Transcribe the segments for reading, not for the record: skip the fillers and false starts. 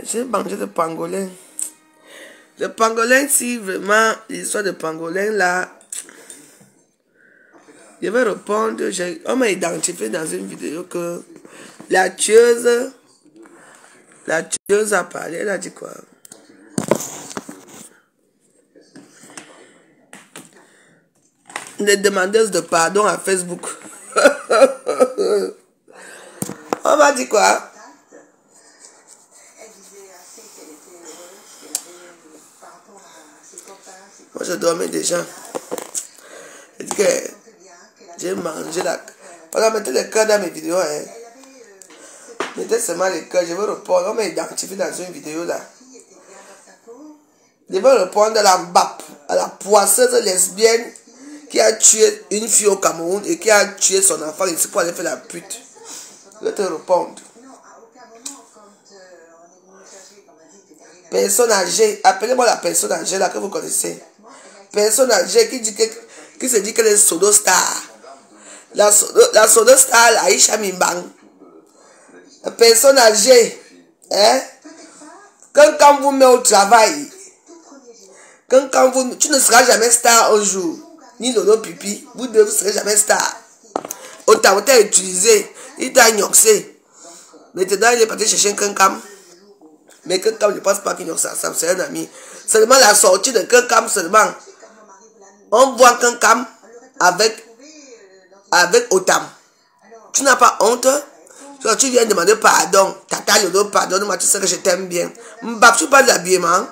J'ai mangé le pangolin. Le pangolin, si vraiment l'histoire de pangolin là, je vais répondre. On m'a identifié dans une vidéo que la tueuse a parlé. Elle a dit quoi? Les demandeuses de pardon à Facebook. On m'a dit quoi? Moi, je dormais déjà. Je dis que j'ai mangé la... On a mis le cœur dans mes vidéos. Hein. Mettez seulement le cœur. Je vais répondre. On m'a identifié dans une vidéo là. Je vais répondre à la poisseuse lesbienne qui a tué une fille au Cameroun et qui a tué son enfant ici pour aller faire la pute. Je vais te répondre. Personne âgée. Appelez-moi la personne âgée là que vous connaissez. Personne âgée qui se dit qu'elle est Sodo Star. La Sodo Star, la Aïcha Mimbang. La personne âgée. Hein? Quand vous mettez au travail, quand vous, tu ne seras jamais star un jour. Ni Lolo Pipi, vous ne serez jamais star. Autant t'as utilisé, il t'a ignoré. Maintenant, il est parti chercher un Kenkam. Mais Kenkam, je ne pense pas qu'il ignore ça, c'est un ami. Seulement la sortie de Kenkam seulement. On voit Kenkam avec Otam. Tu n'as pas honte? Quand tu viens demander pardon, tata Lolo, pardonne-moi, tu sais que je t'aime bien. Mbap, tu parles d'habillement.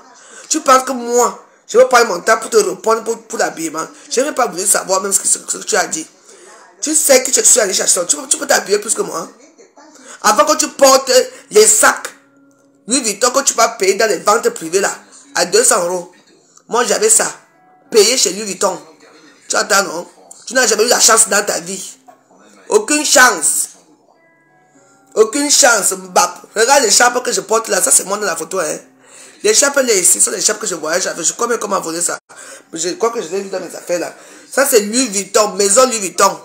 Tu penses que moi, je vais prendre mon temps pour te répondre pour l'habillement. Je ne vais pas vouloir savoir même ce que tu as dit. Tu sais que je suis allé chercher. Tu peux t'habiller plus que moi. Avant que tu portes les sacs Louis Vuitton que tu vas payer dans les ventes privées là, à 200 €. Moi j'avais ça. Payé chez Louis Vuitton. Tu attends non? Tu n'as jamais eu la chance dans ta vie. Aucune chance. Aucune chance. Mbap. Regarde les chapes que je porte là. Ça c'est moi dans la photo. Hein. Les chapes là ici sont les chapes que je voyage avec. Je crois même comment voler ça. Je crois que je l'ai vu dans mes affaires là. Ça c'est Louis Vuitton. Maison Louis Vuitton.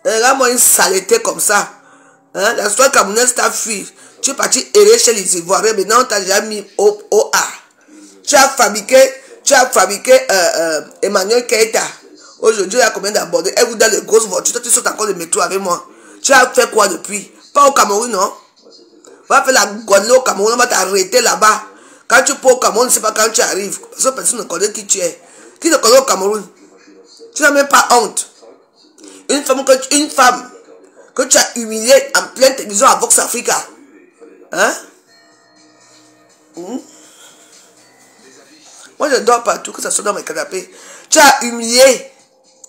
Regarde-moi une saleté comme ça. Hein? La soirée camerounaise t'a fui. Tu es parti errer chez les Ivoiriens. Maintenant on t'a déjà mis au A. Tu as fabriqué Emmanuel Keita. Aujourd'hui il y a combien d'abordés? Elle vous donne les grosses voitures. Toi tu sautes encore le métro avec moi. Tu as fait quoi depuis? Pas au Cameroun, non? On va faire la Guadeloupe au Cameroun, on va t'arrêter là-bas. Quand tu pars au Cameroun, je ne sais pas quand tu arrives. Parce que personne ne connaît qui tu es. Qui te connaît au Cameroun? Tu n'as même pas honte. Une femme que tu as humiliée en pleine télévision à Vox Africa. Hein? Moi je dors partout, que ça soit dans mes canapés. Tu as humilié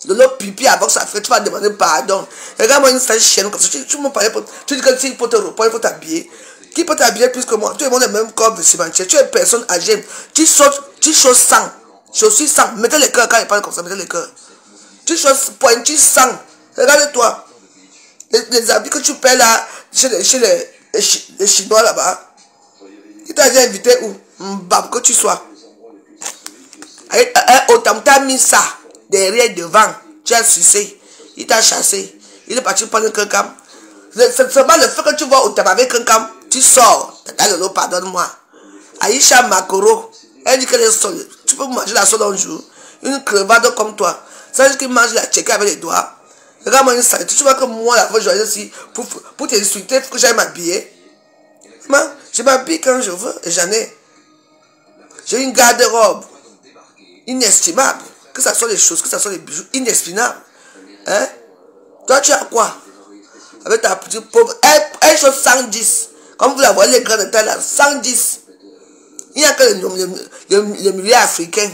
de l'eau pipi à Vox Africa, tu vas demander pardon. Regarde-moi une sale chienne comme ça. Tu me parlais, tu dis que s'il faut te reprendre, il faut t'habiller. Qui peut t'habiller plus que moi? Tu es le même corps de cimentière. Tu es une personne âgée. Tu choses sang. Chaussures sang. Mettez les cœurs quand il parle comme ça, mettez les cœurs. Tu choses pointues sang. Regarde-toi. Les habits que tu paies là, chez les Chinois là-bas. Qui t'a déjà invité où? Mbab, que tu sois. Autant t'as mis ça derrière, devant. Tu as sucé. Il t'a chassé. Il est parti prendre un Kenkam. C'est seulement le fait que tu vois Otam avec Kenkam. Tu sors. Tata Lolo, pardonne-moi. Aïcha Makoro. Elle dit qu'elle est seule. Tu peux manger la seule un jour. Une crevade comme toi. Ça veut dire qu'il mange la tchéka avec les doigts. Regarde-moi une saleté. Tu vois que moi, la fois, je vais ici pour t'insulter, pour que j'aille m'habiller. Je m'habille quand je veux et j'en ai. J'ai une garde-robe inestimable. Que ce soit les choses, que ce soit les bijoux inestimables. Hein? Toi, tu as quoi? Avec ta petite pauvre. Elle chose 110. Comme vous la voyez, les grands de taille là, 110. Il n'y a que le milieu africain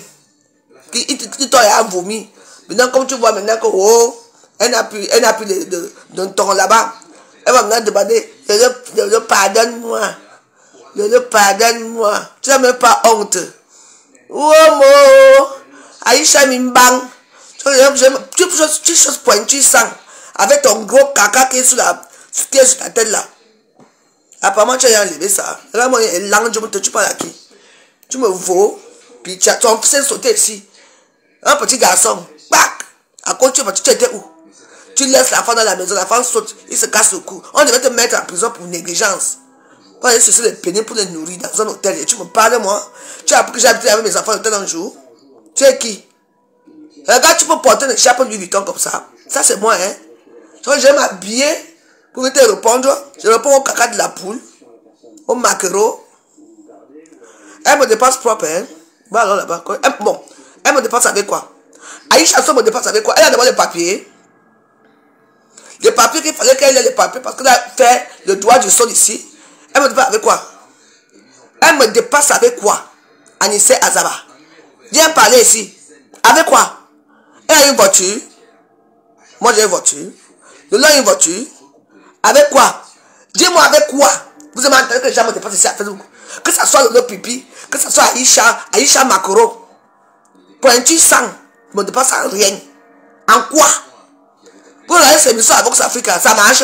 qui t'a vomi. Maintenant, comme tu vois maintenant que elle n'a plus de ton là-bas. Elle va maintenant demander, le pardonne-moi. Le pardonne-moi. Tu n'as même pas honte. Mo Aïcha Mimbang. Tu choses pointues sang. Avec ton gros caca qui est sur ta tête là. Apparemment, tu as enlevé ça. Regarde-moi, tu parles à qui? Tu me vaux. Puis tu as ton fils sauté ici. Un petit garçon. Bac. À quoi tu étais où? Tu laisses la femme dans la maison, la femme saute, il se casse le cou. On devait te mettre en prison pour négligence. Pour aller chercher les pénibles pour les nourrir dans un hôtel. Et tu me parles, moi. Tu as appris que j'ai habité avec mes enfants à l'hôtel un jour. Tu es qui? Regarde, tu peux porter une écharpe Louis Vuitton comme ça. Ça, c'est moi, hein. Je vais m'habiller pour te répondre. Je réponds au caca de la poule, au maquereau. Elle me dépasse propre, hein. Bon, alors là-bas. Bon, elle me dépasse avec quoi? Aïcha me dépasse avec quoi? Elle a demandé les papiers. Les papiers qu'il fallait qu'elle ait les papiers parce qu'elle a fait le droit du sol ici. Elle me dépasse avec quoi? Elle me dépasse avec quoi? Anissé Azaba. Viens parler ici. Avec quoi? Elle a une voiture. Moi j'ai une voiture. Lolo a une voiture. Avec quoi? Dis-moi avec quoi? Vous avez entendu que les gens me dépassent ici à Facebook. Que ce soit Lolo Pipi, que ce soit Aïcha Makoro. Pointu sang. Me dépasse en rien. En quoi? Pour la émission à Vox Africa, ça marche?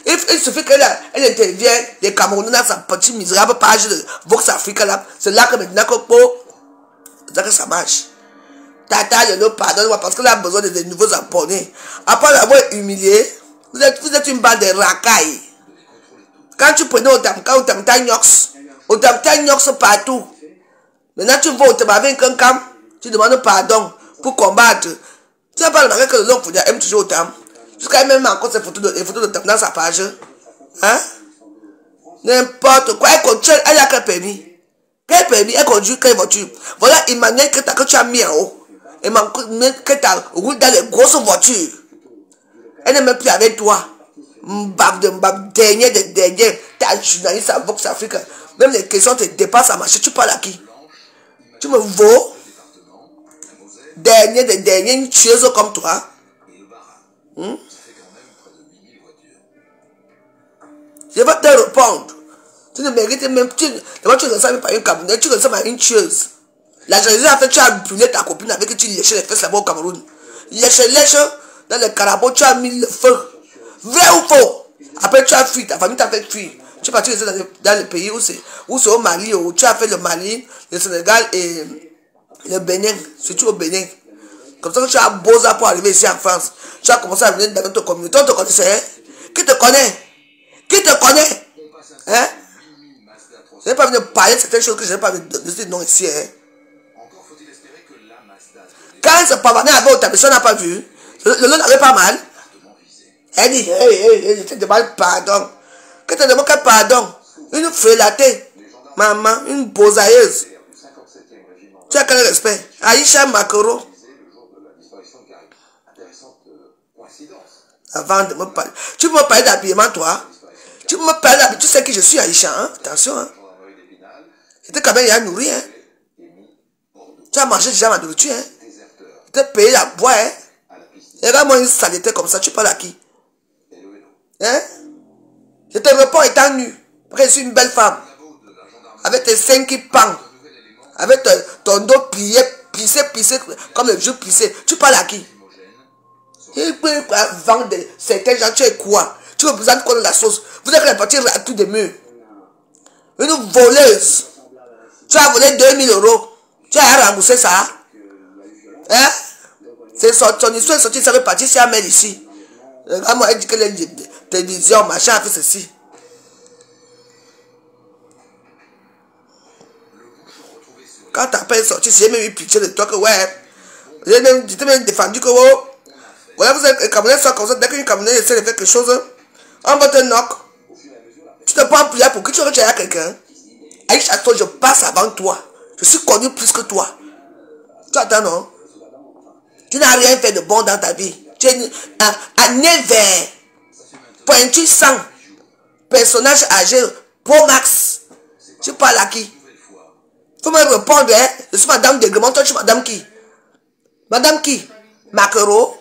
Il suffit qu'elle intervient, les Camerounais dans sa petite misérable page de Vox Africa là. C'est là que maintenant que ça marche. Tata, le pardonne-moi parce qu'elle a besoin de nouveaux abonnés. Après l'avoir humilié, vous êtes une bande de racailles. Quand tu prenais au Tamta Nyox partout. Maintenant tu vas au Tamta avec un cam, tu demandes pardon pour combattre. Tu n'as pas remarqué que le long Foudia aime toujours autant. Jusqu'à même encore ces photos de Tamta dans sa page. Hein? N'importe quoi. Elle a quel permis? Quel permis? Elle conduit quelle voiture? Voilà Emmanuel que tu as mis en haut. Emmanuel que tu as roulé dans les grosses voitures. Elle n'est même plus avec toi. Dernier. Tu es journaliste à Vox Africa. Même les questions te dépassent à marcher. Tu parles à qui? Tu me vaux? Dernier, une tueuse comme toi. Je vais te répondre. Tu ne mérites même. Tu ne ressembles pas à une Camerounaise, tu ressembles à une tueuse. La jalousie a fait, tu as brûlé ta copine avec qui tu léchais les fesses là-bas au Cameroun. Lèche, dans le carabot, tu as mis le feu. Vrai ou faux? Après, tu as fui, ta famille t'a fait fuir. Tu es parti dans le pays où c'est au Mali, où tu as fait le Mali, le Sénégal et le Bénin, surtout au Bénin. Comme ça que tu as beau ça pour arriver ici en France. Tu as commencé à venir dans notre communauté. On te connaissait, hein? Qui te connaît? Qui te connaît? Hein? Je n'ai pas venu parler de certaines choses que je n'ai pas venu de dire non ici. Hein? Quand ce pavané avait au tabac, on n'a pas vu. Le lot n'avait pas mal. Elle dit, je te demande pardon. Que te demande pardon? Une frélatée. Maman, une bosailleuse. Tu as quel respect? Aïcha Makoro. Avant de me parler. Tu me parler d'habillement, toi? Tu me parles d'habillement. Tu sais que je suis Aïcha, hein? Attention, hein? J'étais quand même il y a nourri, hein? Tu as mangé déjà ma nourriture, hein? Tu t'es payé la boîte, hein? Regarde-moi une saleté comme ça, tu parles à qui? Hein? Je te réponds étant nu. Parce que je suis une belle femme. Avec tes seins qui pendent. Avec ton dos plié, plissé, comme le vieux plissé. Tu parles à qui? Il peut vendre certains gens, tu es quoi? Tu représentes quoi dans la sauce? Vous êtes partir à tout des murs. Une voleuse. Tu as volé 2000 €. Tu as remboursé ça? Hein? C'est son histoire est sortie, ça veut partir sur un mail ici. Regarde-moi, elle dit que les télévisions, machin, a fait ceci. Quand ta peine est sortie, j'ai même eu pitié de toi que ouais. Je t'ai même défendu que oh. Voilà, vous êtes Camerounais, soit comme ça, dès qu'une Camerounais essaie de faire quelque chose, on va te knock. Tu te prends prière pour que tu retires à quelqu'un. Aïcha, toi, je passe avant toi. Je suis connu plus que toi. Tu attends, non? Tu n'as rien fait de bon dans ta vie. Tu es un nez vert. Pointu sang. Personnage âgé. Pro Max. Tu parles à qui? Faut me répondre, hein? Je suis madame Déglement. Toi, tu es madame qui? Madame qui? Macro.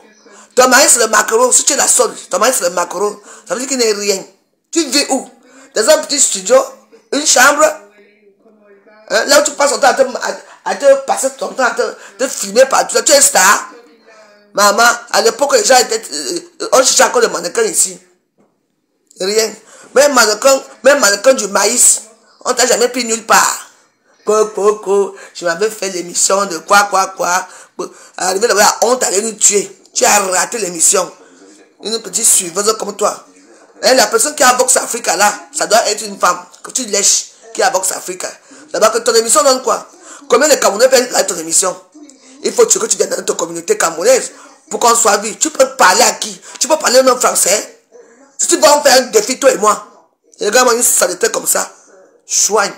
Ton mari, c'est le macro. Si tu es la seule, ton mari, c'est le macro. Ça veut dire qu'il n'est rien. Tu vis où? Dans un petit studio? Une chambre? Hein? Là où tu passes ton temps à te passer ton temps à te filmer partout. Tu es star. Maman, à l'époque, les gens étaient. On cherchait encore des mannequins ici. Rien. Même mannequin du maïs, on t'a jamais pris nulle part. Je m'avais fait l'émission de quoi. Arrivé là-bas, on t'allait nous tuer. Tu as raté l'émission. Une petite suiveuse comme toi. Et la personne qui a Vox Africa là, ça doit être une femme que tu lèches qui a Vox Africa. D'abord que ton émission donne quoi? Combien de Camerounais payent ton émission? Il faut que tu viennes dans ta communauté camerounaise pour qu'on soit vu. Tu peux parler à qui? Tu peux parler au nom français? Si tu vas faire un défi, toi et moi, regarde-moi une saleté comme ça. Chouigne.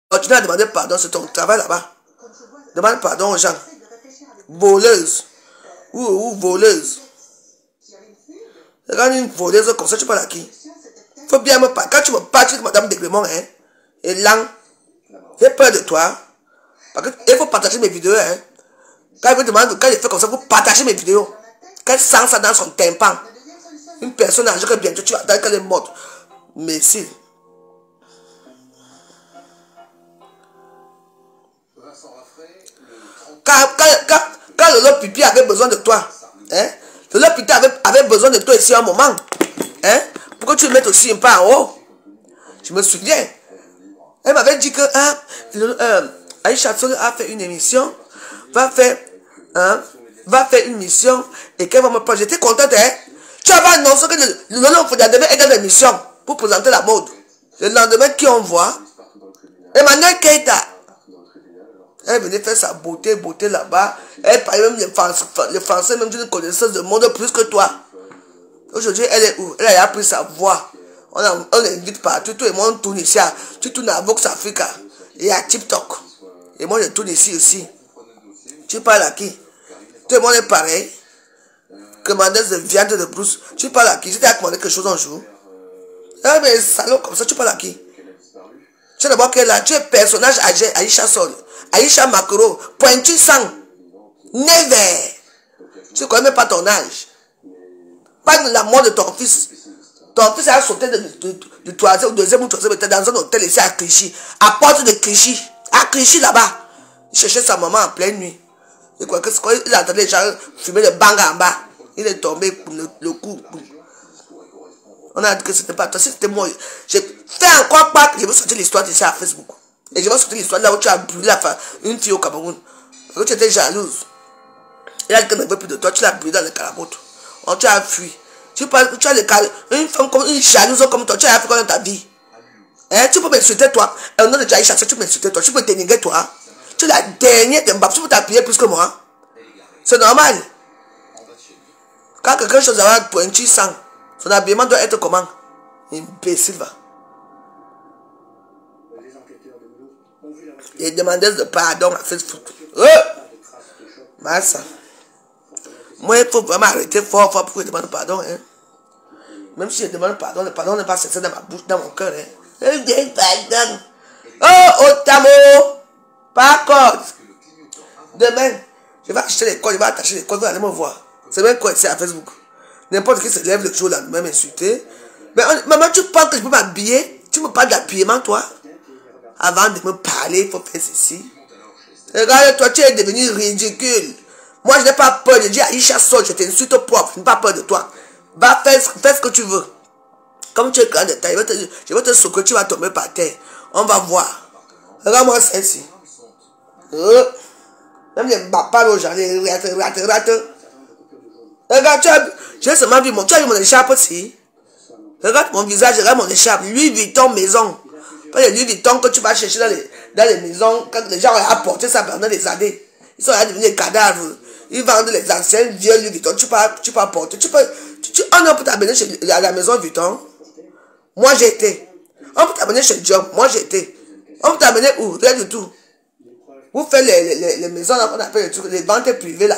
Continue à demander pardon, c'est ton travail là-bas. Demande pardon aux gens. Voleuse. Ou voleuse. Regarde une voleuse comme ça, tu parles à qui? Faut bien me parler. Quand tu me parles, tu dis Madame Degrémont, hein? Et là, j'ai peur de toi. Parce qu'il faut partager mes vidéos, hein? Quand il fait comme ça, il faut partager mes vidéos. Qu'elle sent ça dans son tympan. Une personne âgée que bientôt tu vas attendre qu'elle est morte. Mais si. Quand Lolo Pipi avait besoin de toi, hein? Lolo Pipi avait besoin de toi ici un moment, hein? Pourquoi tu le mettes aussi un peu en haut? Je me souviens. Elle m'avait dit que Aïcha Sole a fait une émission, va faire une mission et qu'elle va me prendre. J'étais contente, hein? Tu avais annoncé que le lendemain est dans l'émission pour présenter la mode. Le lendemain, qui on voit? Emmanuel Keita. Elle venait faire sa beauté là-bas. Elle parlait même les Français, même d'une connaissance de mode plus que toi. Aujourd'hui, elle est où? Elle a pris sa voix. On l'invite partout. Tout le monde tourne ici. Tu tournes à Vox Africa et à TikTok. Et moi, je tourne ici aussi. Tu parles à qui? Tout le monde est pareil. Commandeuse de viande de brousse. Tu parles à qui? Tu t'es commandé quelque chose un jour. Ah, mais salaud, comme ça, tu parles à qui? Tu sais d'abord que là, tu es personnage âgé, Aïcha Sol, Aïcha Makoro, pointu sang, never. Tu ne connais même pas ton âge. Pas de la mort de ton fils. Ton fils a sauté du troisième, deuxième ou troisième étage dans un hôtel ici à Clichy, à porte de Clichy, à Clichy là-bas. Il cherchait sa maman en pleine nuit. Et quoi que il entendait les gens fumer le bang en bas. Il est tombé pour le coup. On a dit que c'était pas toi, si c'était moi. J'ai fait encore pas que je vais sortir l'histoire ici à Facebook. Et je vais sortir l'histoire là où tu as brûlé une fille au Cameroun. Parce que tu étais jalouse. Il a dit qu'elle ne veut plus de toi, tu l'as brûlé dans le calabote. Tu as fui. Tu as une femme comme une jalouse comme toi, tu as fait quoi dans ta vie? Hein? Tu peux m'insulter toi. Au nom de Jaïcha, tu peux m'insulter toi. Tu peux t'énigrer toi. Tu es la dernière de Mbap. Tu peux t'appuyer plus que moi. C'est normal. Quand quelque chose va pointu sang, son habillement doit être comment? Imbécile va. Et demandeuse de pardon à Facebook. Massa. Moi, il faut vraiment arrêter fort pour que je demande pardon. Hein. Même si je demande pardon, le pardon n'est pas sincère dans ma bouche, dans mon cœur. Hein. Je demande pardon. Oh, Otamo! Par contre, demain, je vais acheter les codes, je vais attacher les codes, vous allez me voir. C'est même quoi ici à Facebook. N'importe qui se lève le jour là, même insulté. Mais maman, tu penses que je peux m'habiller? Tu me parles d'habillement, toi? Avant de me parler, il faut faire ceci. Regarde, toi, tu es devenu ridicule. Moi, je n'ai pas peur. Je dis à Aïcha Sol, je t'insulte propre. Je n'ai pas peur de toi. Va faire ce que tu veux. Comme tu es grand de taille, je vais te secouer, tu vas tomber par terre. On va voir. Regarde-moi celle-ci. Même les bapas aux gens, les rate. Regarde, j'ai seulement vu tu as vu mon écharpe aussi. Regarde mon visage, regarde mon écharpe. Louis Vuitton maison. Pas les Louis Vuitton que tu vas chercher dans les maisons. Quand les gens ont apporté ça pendant des années. Ils sont devenus des cadavres. Ils vendent les anciens vieux Louis Vuitton. Tu peux apporter. On peut t'amener à la maison Vuitton. Moi j'ai été. On peut t'amener chez Job. Moi j'ai été. On peut t'amener où? Rien du tout. Vous faites les maisons là qu'on appelle les ventes privées là.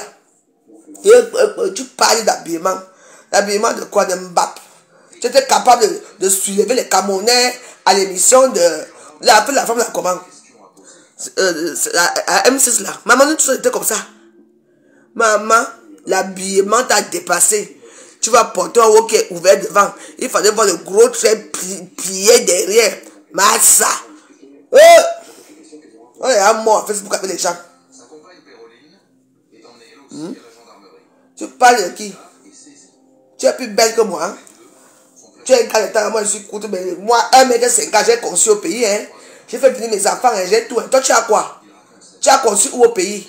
Et tu parles d'habillement. L'habillement de quoi? De Mbap. Tu étais capable de soulever les Camerounais à l'émission de la femme là comment? À M6 là. Maman, tout ça était comme ça. Maman, l'habillement t'a dépassé. Tu vas porter un haut qui est ouvert devant. Il fallait voir le gros trait plié derrière. Massa. On est à mort en Facebook avec les gens. Tu parles de qui? Tu es plus belle que moi. Hein? Tu es égal de temps, moi je suis courte, mais moi, 1m50, j'ai conçu au pays. Hein? J'ai fait venir mes enfants, hein? J'ai tout. Hein? Toi, tu as quoi? Tu as conçu où au pays?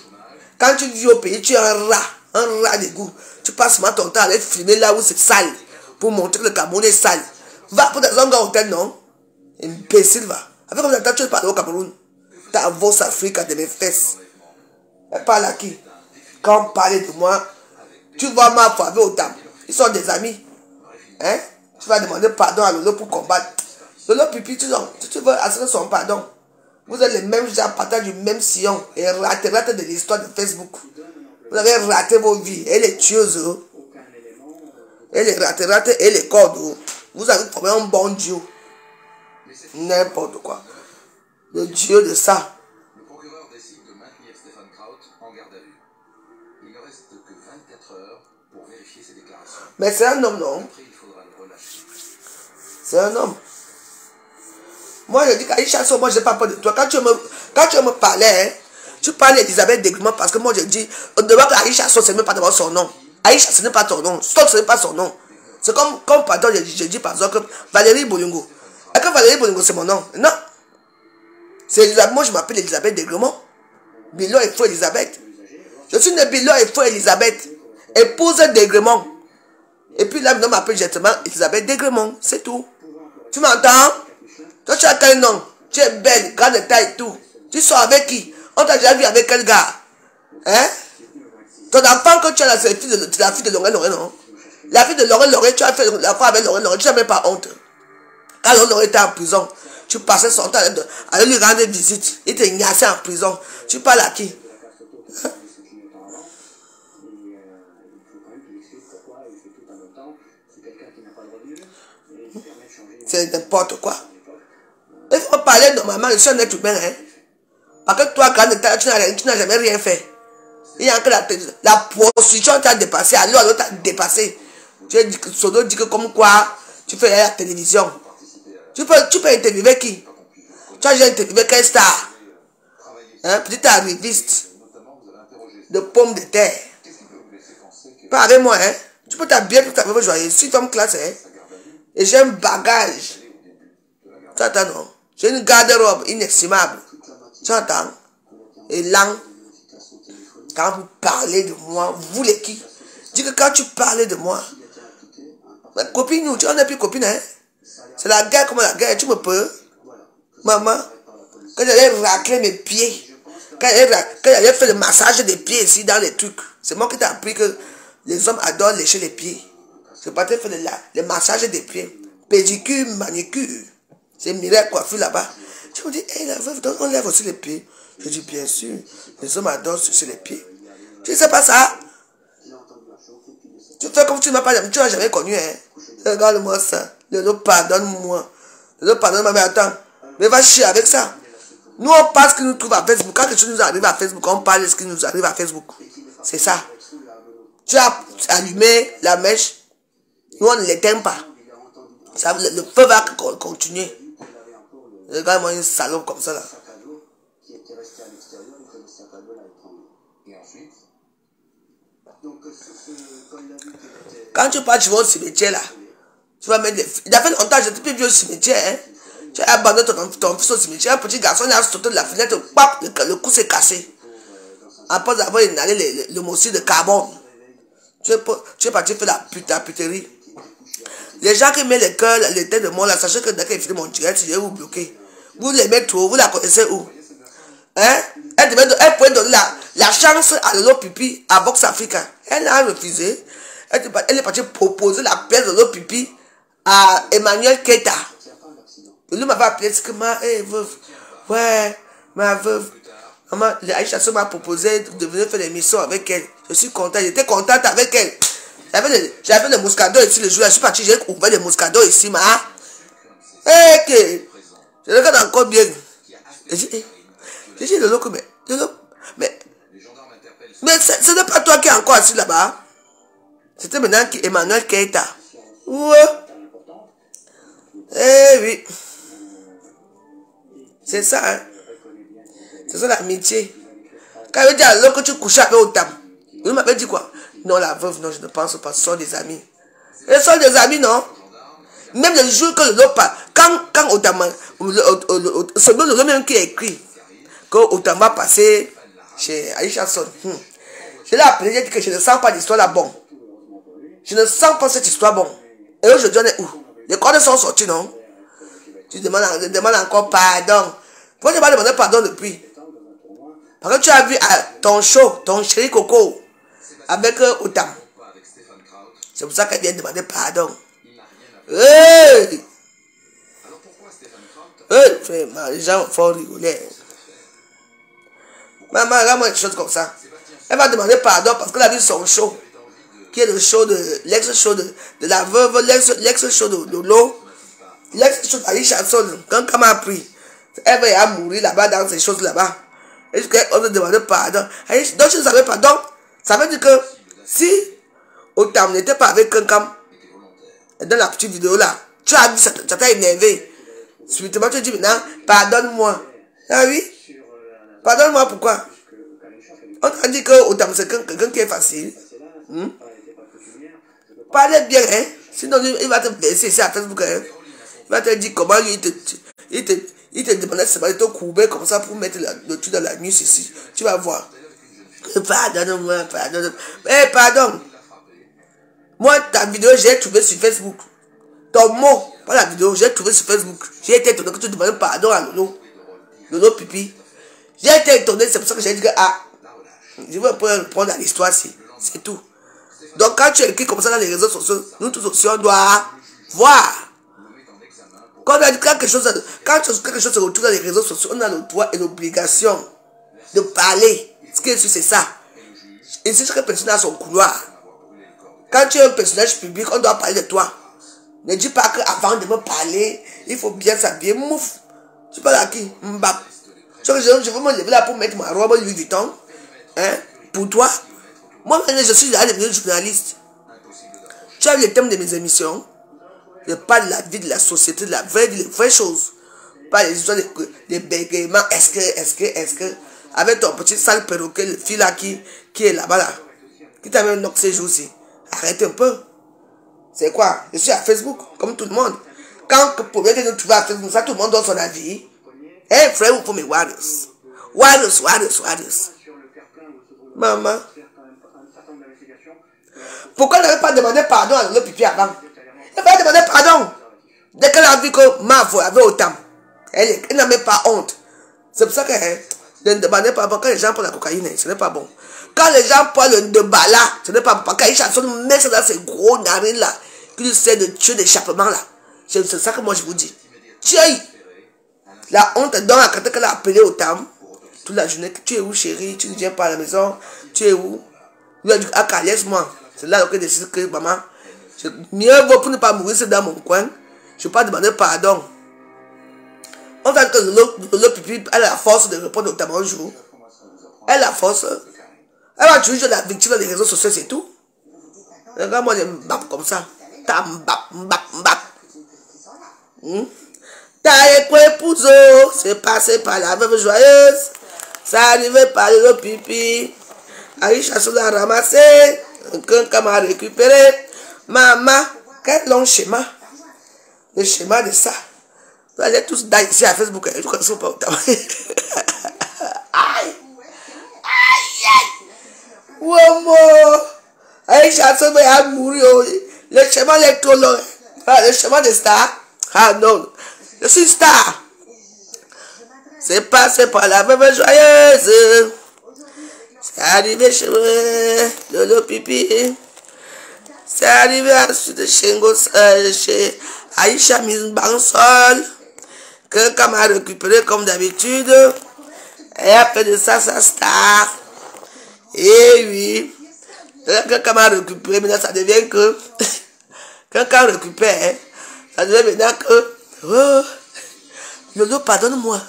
Quand tu vis au pays, tu es un rat d'égout. Tu passes ton temps à aller filmer là où c'est sale. pour montrer que le Cameroun est sale. Va pour dans un grand hôtel, non? Imbécile, va. Avec comme ça, tu parles au Cameroun. Ta voix Afrique de mes fesses. Elle parle à qui? Quand on parlait de moi, tu vas m'affaver au temps. Ils sont des amis. Hein? Tu vas demander pardon à Lolo pour combattre. Lolo Pipi, tu veux assurer son pardon. Vous êtes les mêmes gens, partage du même sillon. Et raté de l'histoire de Facebook. Vous avez raté vos vies. Et les tueuses. Et les ratés et les cordes. Vous avez trouvé un bon Dieu. N'importe quoi. Le Dieu de ça. Le procureur décide de maintenir Stéphane Kraut en garde à vue. Il ne reste que 24 heures pour vérifier ses déclarations. Mais c'est un homme, non? Après, il faudra le relâcher. C'est un homme. Moi, je dis qu'Aïcha Sow, moi, je n'ai pas peur de toi. Quand tu me parlais, hein, tu parles d'Elisabeth Deglement parce que moi, je dis, devant qu'Aïcha Sow, ce n'est même pas d'abord son nom. Aïcha, ce n'est pas ton nom. Stock, ce n'est pas son nom. C'est comme pardon, je dis par exemple, Valérie Bolingo. Est-ce que Valérie Bolingo, c'est mon nom? Non. C'est Elisabeth. Moi, je m'appelle Elisabeth Deglement. Bilo et fou Elisabeth. Je suis née Bilo et fou Elisabeth. Épouse Deglement. Et puis là, on m'appelle directement Elisabeth Deglement. C'est tout. Tu m'entends? Toi, tu as quel nom? Tu es belle, grande de taille et tout. Tu sors avec qui? On t'a déjà vu avec quel gars? Hein? Ton enfant que tu as là, c'est la fille de Lorraine, non? La fille de Lorraine, tu as fait la fois avec Lorraine, tu n'as même pas honte. Quand Lorraine était en prison, tu passais son temps à aller lui rendre visite. Il te gnassait en prison. Tu parles à qui? Hein? C'est n'importe quoi. Il faut parler normalement, je suis un être humain. Hein? Parce que toi, quand tu n'as jamais rien fait. Il y a que la prostitution t'a dépassé, alors t'a dépassé. Sodo dit que comme quoi, tu fais la télévision. Tu peux interviewer qui? Tu as déjà interviewé quelle star? Hein? Petite arriviste de pommes de terre. Pas avec moi, hein? Tu peux t'habiller pour t'habiller joyeux. Si tu me classes, hein? Et j'ai un bagage. Tu entends, non? J'ai une garde-robe inestimable. Tu entends? Et là, quand vous parlez de moi, vous les qui? Dis que quand tu parlais de moi, ma copine, nous, tu n'en es plus copine, hein? C'est la guerre comme la guerre, tu me peux? Maman, quand j'allais racler mes pieds, quand j'allais faire le massage des pieds ici dans les trucs, c'est moi qui t'ai appris que les hommes adorent lécher les pieds. C'est pas te faire le massage des pieds. Pédicure, manicure. C'est Mireille Coiffure là-bas. Tu me dis, hey, la veuve, on lève aussi les pieds. Je dis, bien sûr, les hommes adorent sucer les pieds. Tu ne sais pas ça? Tu fais comme tu ne m'as pas jamais, tu n'as jamais connu, hein? Regarde-moi ça. Pardonne-moi. Pardonne-moi, mais attends. Mais va chier avec ça. Nous, on parle ce qui nous trouve à Facebook. Quand quelque chose nous arrive à Facebook, on parle de ce qui nous arrive à Facebook. C'est ça. Tu as allumé la mèche. Nous, on ne l'éteint pas. Ça, le feu va continuer. Regarde-moi une salope comme ça, là. Quand tu pars, tu vas au cimetière, là. Tu vas mettre des... Il a fait longtemps, j'étais plus vieux au cimetière, hein. Tu as abandonné ton fils au cimetière. Un petit garçon, il a sauté de la fenêtre, pap, le cou s'est cassé. Après avoir inhalé le monoxyde de carbone. Tu es parti faire la puterie. Les gens qui mettent les cœurs, les têtes de moi, là, sachez que dès qu'ils finissent mon direct, je vais vous bloquer. Vous les mettez trop, vous la connaissez où? Hein? Elle pouvait donner la chance à Lolo Pipi à Box Africa. Elle a refusé. Elle est partie proposer la pièce de Lolo Pipi à Emmanuel Keita. Lui m'avait appelé, c'est que veuve. Ouais, ma veuve. Maman, Aïcha Sow m'a proposé de venir faire l'émission avec elle. Je suis contente, j'étais contente avec elle. J'avais le Moscado ici le jour-là. Je suis parti, j'ai ouvert le Moscado ici, ma. Je regarde encore bien. J'ai dit, Lolo, mais ce n'est pas toi qui es encore assis là-bas. C'était maintenant Emmanuel Keita. Ouais. Eh oui. C'est ça, hein. C'est ça l'amitié. Quand il dit à l'autre que tu couches avec Otam, il m'avait dit quoi? Non, la veuve, non, je ne pense pas. Ce sont des amis. Ce sont des amis, non? Même le jour que l'autre part, quand Otam, c'est le même qui a écrit que Otam va passer chez Aïcha Sow. Je l'ai appelé, j'ai dit que je ne sens pas l'histoire là bon. Je ne sens pas cette histoire bon. Et aujourd'hui, on est où? Les cordes sont sortis, non? Tu demandes encore pardon. Pourquoi tu m'as demandé pardon depuis? Parce que tu as vu ton show, ton chéri Coco, avec Otam. C'est pour ça qu'elle vient demander pardon. Hey! Les gens font rigoler. Maman, regarde-moi une chose comme ça. Elle va demander pardon parce qu'elle a vu son show, qui est le show de l'ex-show de la veuve, l'ex-show de Lolo, l'ex-show d'Aïcha Sol. Quand Kama a pris, elle va mourir là-bas dans ces choses là-bas. Et on te demande pardon. Donc je ne savais pas. Donc, ça veut dire que si Otam n'était pas avec Kankam, dans la petite vidéo là, tu as vu, ça t'a énervé. Subitement, tu dis maintenant, pardonne-moi. Ah oui? Pardonne-moi, pourquoi? On t'a dit que Otam, c'est quelqu'un qui est facile. Parlez bien, hein? Sinon, il va te baisser ici à Facebook, hein? Il va te dire comment lui, il te demandait seulement de te courber comme ça pour mettre le truc dans la nuit ici. Tu vas voir. Pardonne-moi, pardonne-moi. Eh, pardon. Moi, ta vidéo, j'ai trouvé sur Facebook. Ton mot, pas la vidéo, j'ai trouvé sur Facebook. J'ai été étonné que tu demandes pardon à Lolo. Lolo Pipi. J'ai été étonné, c'est pour ça que j'ai dit que, je vais répondre à l'histoire ici. C'est tout. Donc, quand tu écris comme ça dans les réseaux sociaux, nous tous aussi, on doit voir. Quand quelque chose se retrouve dans les réseaux sociaux, on a le droit et l'obligation de parler. Ce qui est sûr, c'est ça. Et si chaque personne a son couloir. Quand tu es un personnage public, on doit parler de toi. Ne dis pas qu'avant de me parler, il faut bien s'habiller. Mouf. Tu parles à qui? Mbap. Je veux me lever là pour mettre ma robe Louis Vuitton. Hein? Pour toi. Moi, je suis là devenu journaliste. Tu as le thème de mes émissions. Je parle de la vie de la société, de la vraie vie, les vraies choses. Pas les histoires de bégaiements. Est-ce que. Avec ton petit sale perroquet, le fil là qui est là-bas là. Qui t'a même knock ces jours-ci. Arrête un peu. C'est quoi? Je suis à Facebook, comme tout le monde. Quand pour bien que nous trouvons à Facebook, ça tout le monde donne son avis. Eh frère, vous pouvez me warriors. Warriors. Maman. Pourquoi elle n'avait pas demandé pardon à le pipi avant? Elle va demander pardon. Dès qu'elle a vu que ma voix avait autant, elle n'a même pas honte. C'est pour ça qu'elle ne demandait pas. Quand les gens prennent la cocaïne, ce n'est pas bon. Quand les gens prennent le debala, ce n'est pas bon. Quand ils chansonnent, mettent ça dans ces gros narines là, qui essaient de tuer l'échappement là. C'est ça que moi je vous dis. Tiens, la honte dans la quand elle a appelé au tam, toute la journée. Tu es où chérie? Tu ne viens pas à la maison? Tu es où? Il a dit, laisse-moi. C'est là que je décide que maman, mieux vaut pour ne pas mourir, c'est dans mon coin. Je ne vais pas demander pardon. On fait que le pipi, elle a la force de répondre au tam un jour. Elle a la force. Elle va toujours la victime dans les réseaux sociaux, c'est tout. Regarde-moi les mbap comme ça. Ta mbap. T'as épousé, c'est passé par la veuve joyeuse. Ça arrivait par le pipi. Aïcha se l'a ramassé. Quelqu'un m'a récupéré. Maman, quel long schéma. Le schéma de ça. Vous allez tous d'ailleurs ici à Facebook. Je ne connais pas autant. Aïe. Wow, Aïcha se va mourir. Le schéma est trop long. Le schéma de star. Ah non. Je suis star. C'est passé par la veuve joyeuse. C'est arrivé chez Lolo Pipi. C'est arrivé ensuite chez Aïcha Bansol. Quelqu'un m'a récupéré comme d'habitude. Et après de ça, sa star. Et oui. Quelqu'un m'a récupéré. Maintenant, ça devient que. Quelqu'un récupère. Ça devient maintenant que. Oh, Lolo, pardonne-moi.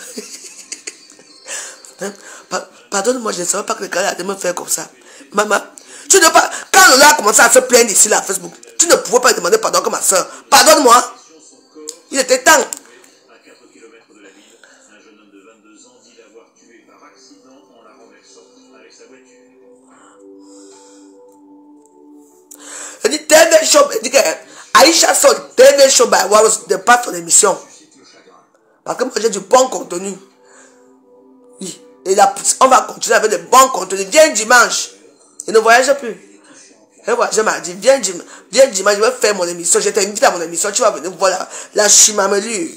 Pardonne-moi, je ne savais pas que le gars allait me faire comme ça. Maman, tu ne pas. Quand Lola a commencé à se plaindre ici, là, à Facebook, tu ne pouvais pas demander pardon comme ma soeur. Pardonne-moi. Il était temps. À 4 km de la ville, un jeune homme de 22 ans dit l'avoir tué par accident en la renversant avec sa voiture. Elle dit TV Show. Elle dit que Aïcha Sol, TV Show by Warros de pas ton émission. Parce que moi j'ai du bon contenu. Oui. Et là, on va continuer avec de bons contenus. Viens dimanche. Et ne voyage plus. Et voilà, je m'ai dit, viens dimanche, je vais faire mon émission. Je t'invite à mon émission, tu vas venir voir la chimamelure.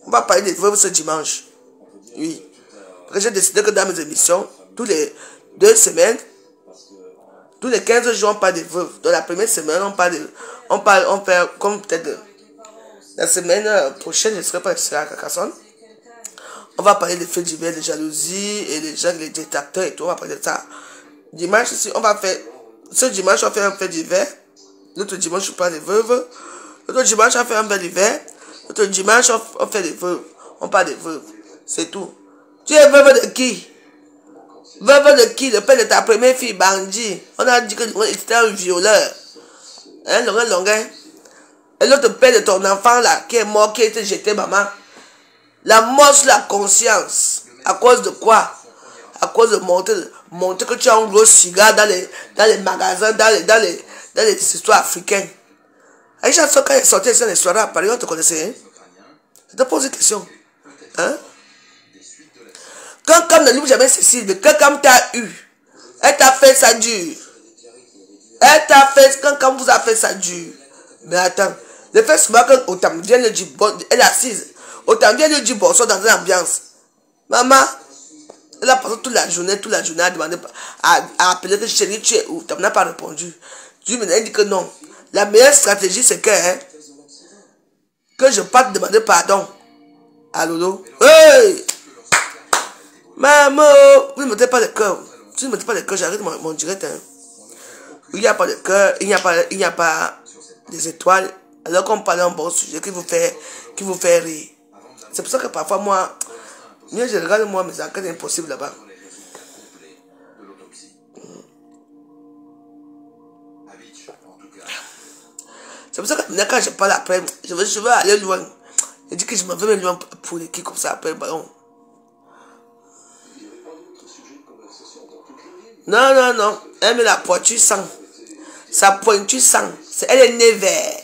On va parler des veuves ce dimanche. Oui. Parce que j'ai décidé que dans mes émissions, tous les 2 semaines, tous les 15 jours, on parle des veuves. Dans la première semaine, on fait comme peut-être la semaine prochaine, je ne serai pas à Carcassonne. On va parler des faits divers, des jalousies et des gens, les détracteurs et tout. On va parler de ça. Dimanche, ici, on va faire. Ce dimanche, on fait un fait divers. L'autre dimanche, on parle des veuves. L'autre dimanche, on fait un fait divers. L'autre dimanche, on fait des veuves. On parle des veuves. C'est tout. Tu es veuve de qui? Veuve de qui? Le père de ta première fille, bandit. On a dit que c'était un violeur. Hein, Longuin? Et l'autre père de ton enfant, là, qui est mort, qui a été jeté, maman. La mort sur la conscience. À cause de quoi? À cause de montrer que tu as un gros cigare dans les magasins, dans les histoires africaines. Aïcha, quand elle sortait sur les soirées à Paris, on te connaissait, hein? Je te pose une question. Hein? Quand ne l'oublie jamais Cécile, mais quand t'a eu, elle t'a fait ça dur. Elle t'a fait, quand vous a fait ça dur. Mais attends, le fait souvent que Otam vient le dire, bon, elle est assise. Otam vient le dire bonsoir dans une ambiance. Maman, elle a passé toute la journée à demander, à appeler que chérie, tu es où? Tu n'as pas répondu. Dieu me dit que non. La meilleure stratégie, c'est que je parte demander pardon à Lolo. Hey! Maman, vous ne mettez pas le cœur. Si vous ne mettez pas le cœur, j'arrête mon direct. Hein. Il n'y a pas de cœur, il n'y a pas des étoiles. Alors qu'on parle d'un bon sujet qui vous fait rire. C'est pour ça que parfois, moi, je regarde moi mes enquêtes impossibles là-bas. C'est pour ça que quand je parle après, je veux aller loin. Je dis que je m'en vais même loin pour l'équipe comme ça après le ballon. Non. Elle met la pointure sang. Sa pointure sang. Elle est née vert.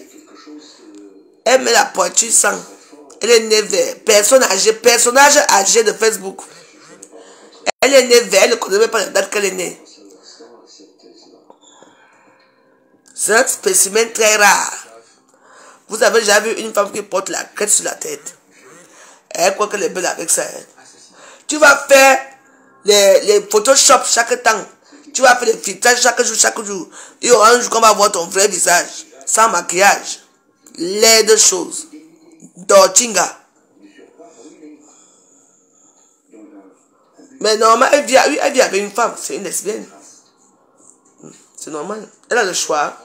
Elle met la pointure sang. Elle est née vert. Personnage âgé de Facebook. Elle est née vert. Elle ne connaît même pas la date qu'elle est née. C'est un spécimen très rare. Vous avez déjà vu une femme qui porte la crête sur la tête. Elle croit qu'elle est belle avec ça. Hein. Tu vas faire les Photoshop chaque temps. Tu vas faire les filtrages chaque jour. Il y aura un jour qu'on va voir ton vrai visage. Sans maquillage. Laide choses. Dortinga. Mais normal, elle vit avec une femme. C'est une lesbienne. C'est normal. Elle a le choix.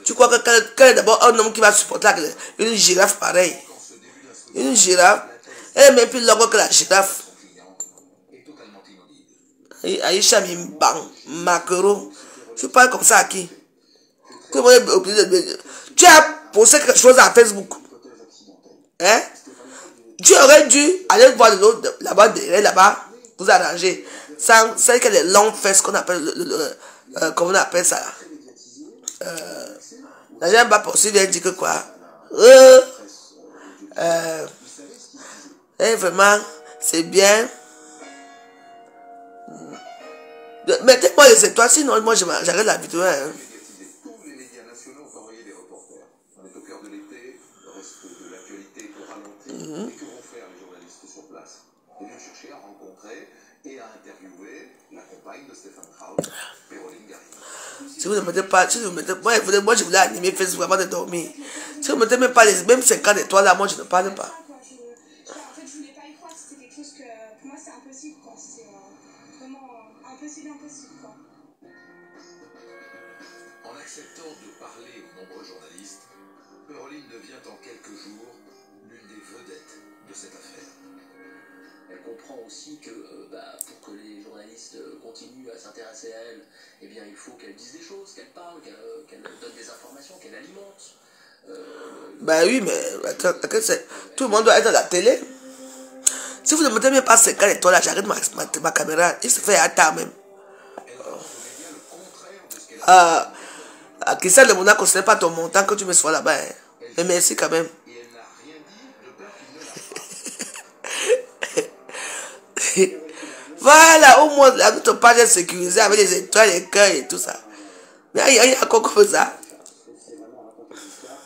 Tu crois que quand est d'abord un homme qui va supporter une girafe pareille. Une girafe. Elle est même plus longue que la girafe. Aïcha Mimbang, Macro. Tu parles comme ça à qui? Tu as posté quelque chose à Facebook. Hein? Tu aurais dû aller voir l'autre là-bas, là-bas, vous arranger. Sans que les longues fesses qu'on appelle, comment on appelle ça là? La jambe pas possible, elle dit que quoi? Vraiment, c'est bien. Mettez-moi les étoiles, sinon moi j'arrête la vidéo. Hein. Tous les médias nationaux ont envoyé des reporters. On est au cœur de l'été, le reste de l'actualité est au ralenti. Et que vont faire les journalistes sur place? Ils viennent chercher à rencontrer et à interviewer la compagne de Stéphane Kraut, Péroline Garrigue. Si vous ne mettez pas, moi je voulais animer Facebook avant de dormir. Si vous ne mettez même pas les mêmes 50 étoiles là, moi je ne parle pas. En fait, je voulais pas y croire, c'était quelque chose que pour moi c'est impossible quoi. C'est vraiment impossible quoi. En acceptant de parler aux nombreux journalistes, Péroline devient en quelques jours l'une des vedettes de cette affaire. Elle comprend aussi que pour que les journalistes continuent à s'intéresser à elle, eh bien, il faut qu'elle dise des choses, qu'elle parle, qu'elle donne des informations, qu'elle alimente. Bah oui, mais attends, tout le monde doit être à la télé. Si vous ne mettez même pas 50 étoiles là, j'arrête ma caméra. Il se fait à tard même. Christian de Monaco, ce n'est pas ton montant que tu me sois là-bas. Hein. Mais merci quand même. Voilà, au moins, notre page est sécurisée avec les étoiles, les cœurs et tout ça. Mais il y a encore comme ça. C'est vraiment raconter des histoires.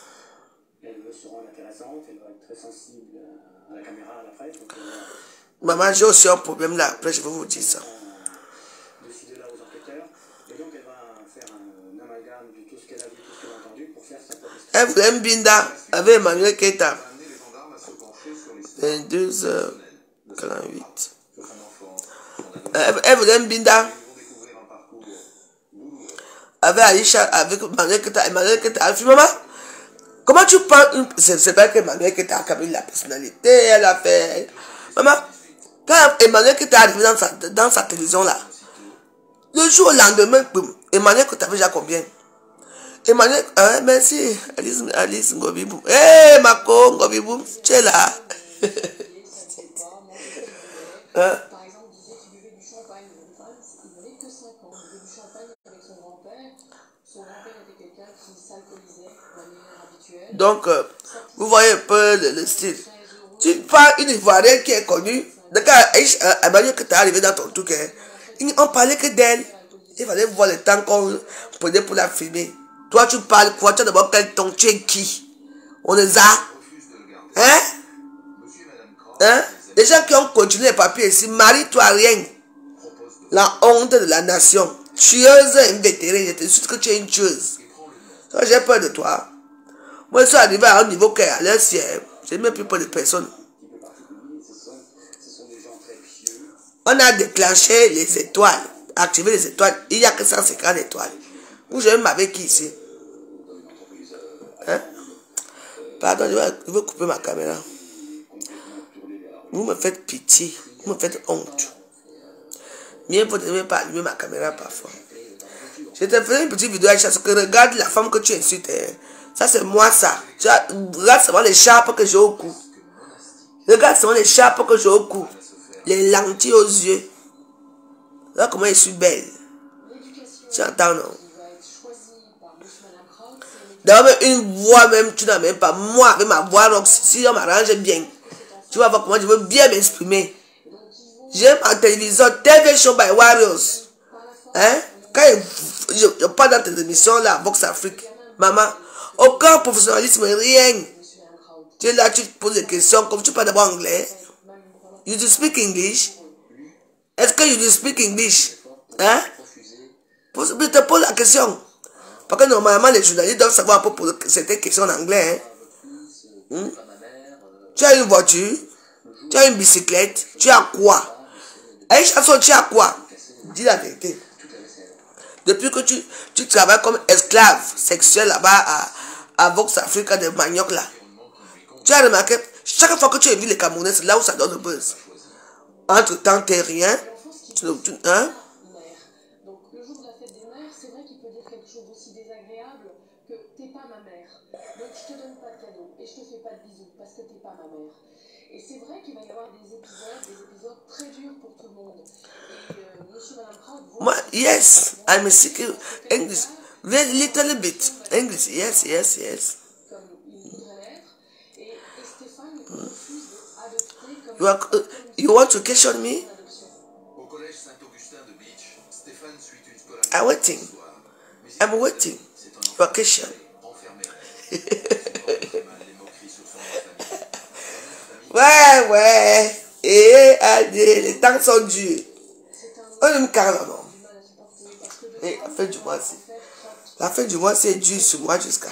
Elle veut se rendre intéressante, elle doit être très sensible à la caméra, à la presse. Donc, Maman, j'ai aussi un problème là. Après, je vais vous dire ça. de ci, de là aux enquêteurs. Et donc, elle va faire un amalgame de tout ce qu'elle a vu, tout ce qu'elle a entendu pour faire sa propre histoire. Elle voulait un binda avec Emmanuel Keita. Ça a amené les gendarmes à se pencher sur l'histoire 22h48. de son enfant, son adolescence. Elle voulait un binda Ils vont découvrir un parcours douloureux. avec Aïcha, avec Emmanuel Keita. Emmanuel Keita a dit, maman, comment tu penses. C'est pas que Emmanuel Keita a quand même la personnalité, elle a fait. Maman, quand Emmanuel Keita est arrivé dans sa télévision là, le jour au lendemain, boum, Emmanuel Keita avait déjà combien? Emmanuel, merci, Alice Ngobiboum. Hé, Mako, Ngobiboum, tu es là. Hein? Par exemple, il disait qu'il buvait du champagne. Il n'avait que 5 ans. Il buvait du champagne avec son grand-père. Son grand-père était quelqu'un qui s'alcoolisait de manière habituelle. Donc, vous voyez un peu le style. Tu parles une Ivoirienne qui est connue. Emmanuel Keita est arrivé dans ton truc. On parlait que d'elle. Il fallait voir le temps qu'on prenait pour la filmer. Toi, tu parles quoi? Tu as d'abord quel ton? Tu es qui? On les a. Hein? Hein? Les gens qui ont continué les papiers ici, marie-toi rien. La honte de la nation. Tueuse invétérée, je te suis que tu es une tueuse. J'ai peur de toi. Moi, je suis arrivé à un niveau qui est à l'air ciel. Je n'ai même plus peur de personne. On a déclenché les étoiles, activé les étoiles. Il n'y a que 150 étoiles. Vous, je m'avais qui ici? Hein? Pardon, je vais couper ma caméra. Vous me faites pitié, vous me faites honte. Mieux vous ne devez pas allumer ma caméra parfois. Je te ferai une petite vidéo à chaque que regarde la femme que tu insultes. Ça c'est moi ça. Regarde seulement l'écharpe que j'ai au cou. Regarde seulement l'écharpe que j'ai au cou. Les lentilles aux yeux. Regarde comment je suis belle. Tu entends non? D'avoir une voix même, tu n'as même pas. Moi avec ma voix rock, si on m'arrange bien. Tu vas voir comment je veux bien m'exprimer. J'ai ma télévision TV Show by Warriors. Hein? Quand je parle dans tes émissions là, Vox Afrique, maman, aucun professionnalisme, rien. Tu es là, tu te poses des questions, comme tu parles d'abord anglais. You do speak English? Est-ce que you do speak English? Hein? Je te pose la question. Parce que normalement, les journalistes doivent savoir un peu poser certaines questions en anglais. Hein? Tu as une voiture, tu as une bicyclette, tu as quoi? Aïcha, tu as quoi? Dis la vérité. Depuis que tu travailles comme esclave sexuel là-bas à Vox Africa de Manioc là, tu as remarqué, chaque fois que tu invites les Camerounais, c'est là où ça donne le buzz. Entre-temps, t'es rien. Hein? Donc, le jour de la fête des mères, c'est vrai qu'il peut dire quelque chose d'aussi désagréable que t'es pas ma mère. Donc, je te donne pas de cadeau et je te fais pas de bisous parce que t'es pas ma mère. Et c'est vrai qu'il va y avoir des épisodes très durs pour tout le monde. Et monsieur, madame Kraut, yes, I'm speaking English. Very little bit. English, yes. comme il voudrait l'être. Et Stéphane refuse d'adopter comme You want to question me? Au collège Saint-Augustin de Beach, Stéphane suit une scolarité. I'm waiting. I'm waiting. For question. Ouais. Et les temps sont durs. On aime carrément. Et la fin du mois, c'est. La fin du mois, c'est dur sur moi jusqu'à.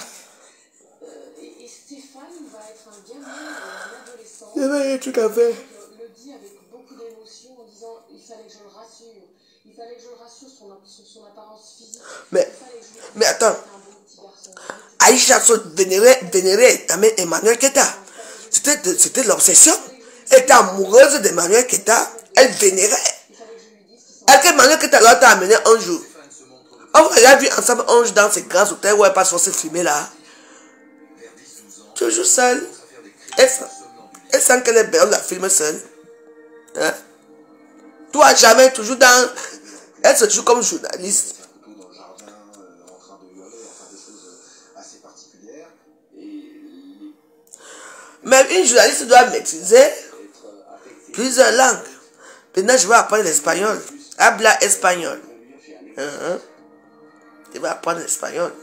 Et Stéphane va être un gamin, un adolescent. Il y avait un truc à faire. Le dit avec beaucoup d'émotion en disant il fallait que je le rassure. Il fallait que je le rassure sur son apparence physique. Mais attends. Aïcha vénérait Emmanuel Keita. C'était l'obsession. Elle était amoureuse d'Emmanuel Keita. Elle vénérait. Est-ce qu'Emmanuel Keita l'a amené un jour? On l'a vu ensemble un jour dans ces grands hôtels où elle passe censée filmer là. Toujours seule. Elle sent qu'elle est belle, on la filme seule. Hein? Toi, jamais, toujours dans. Elle se joue comme journaliste. Même une journaliste doit maîtriser plusieurs langues. Maintenant, je vais apprendre l'espagnol. Habla espagnol. Je vais apprendre l'espagnol.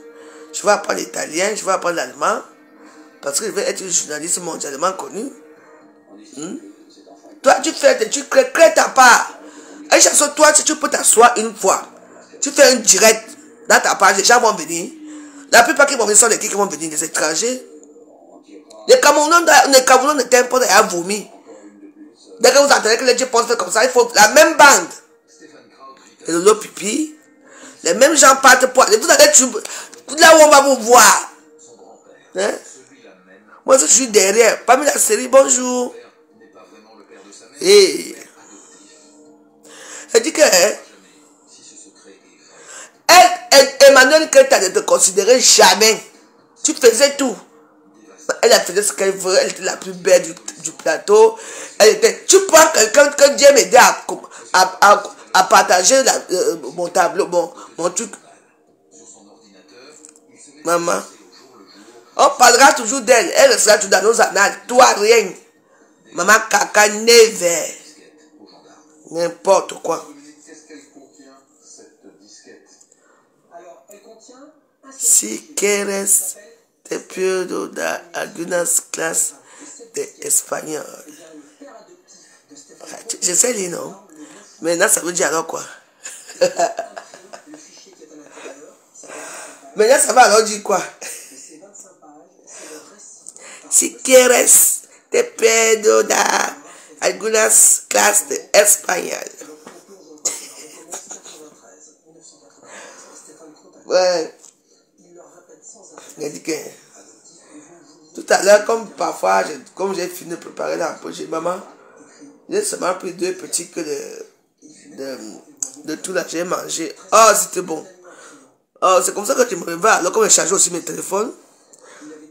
Je vais apprendre l'italien, je vais apprendre l'allemand. Parce que je vais être une journaliste mondialement connue. Toi, tu crées ta part. Et chaque fois, toi, si tu peux t'asseoir une fois, tu fais un direct dans ta page, les gens vont venir. La plupart qui vont venir sont des qui vont venir, des étrangers. Les Camerounais ne t'aiment pas à vomir. Dès que vous entendez que les gens pensent comme ça, il faut la même bande. Et le pipi. Les mêmes gens partent pour aller. Vous allez là où on va vous voir. Hein? Moi, je suis derrière. Parmi la série, bonjour. Et elle dit que Emmanuel Keita ne te considérait jamais. Tu faisais tout. Elle a fait ce qu'elle voulait. Elle était la plus belle du plateau. Elle était. Tu prends quelqu'un que Dieu m'aidait à partager mon tableau, mon truc. Maman. On parlera toujours d'elle. Elle sera toujours dans nos annales. Toi, rien. Maman caca never. N'importe quoi. Si quieres te puedo dar algunas clases de espagnol. Je sais les noms. Maintenant, ça veut dire alors quoi? Maintenant, ça va alors dire quoi? Si quieres te puedo dar algunas clases de espagnol. Ouais. Il dit que tout à l'heure, comme parfois, comme j'ai fini de préparer la poche, j'ai dit, maman, j'ai seulement pris 2 petits que de tout là, j'ai mangé. Oh, c'était bon. Oh, c'est comme ça que je me réveille. Alors, comme j'ai chargé aussi mes téléphones,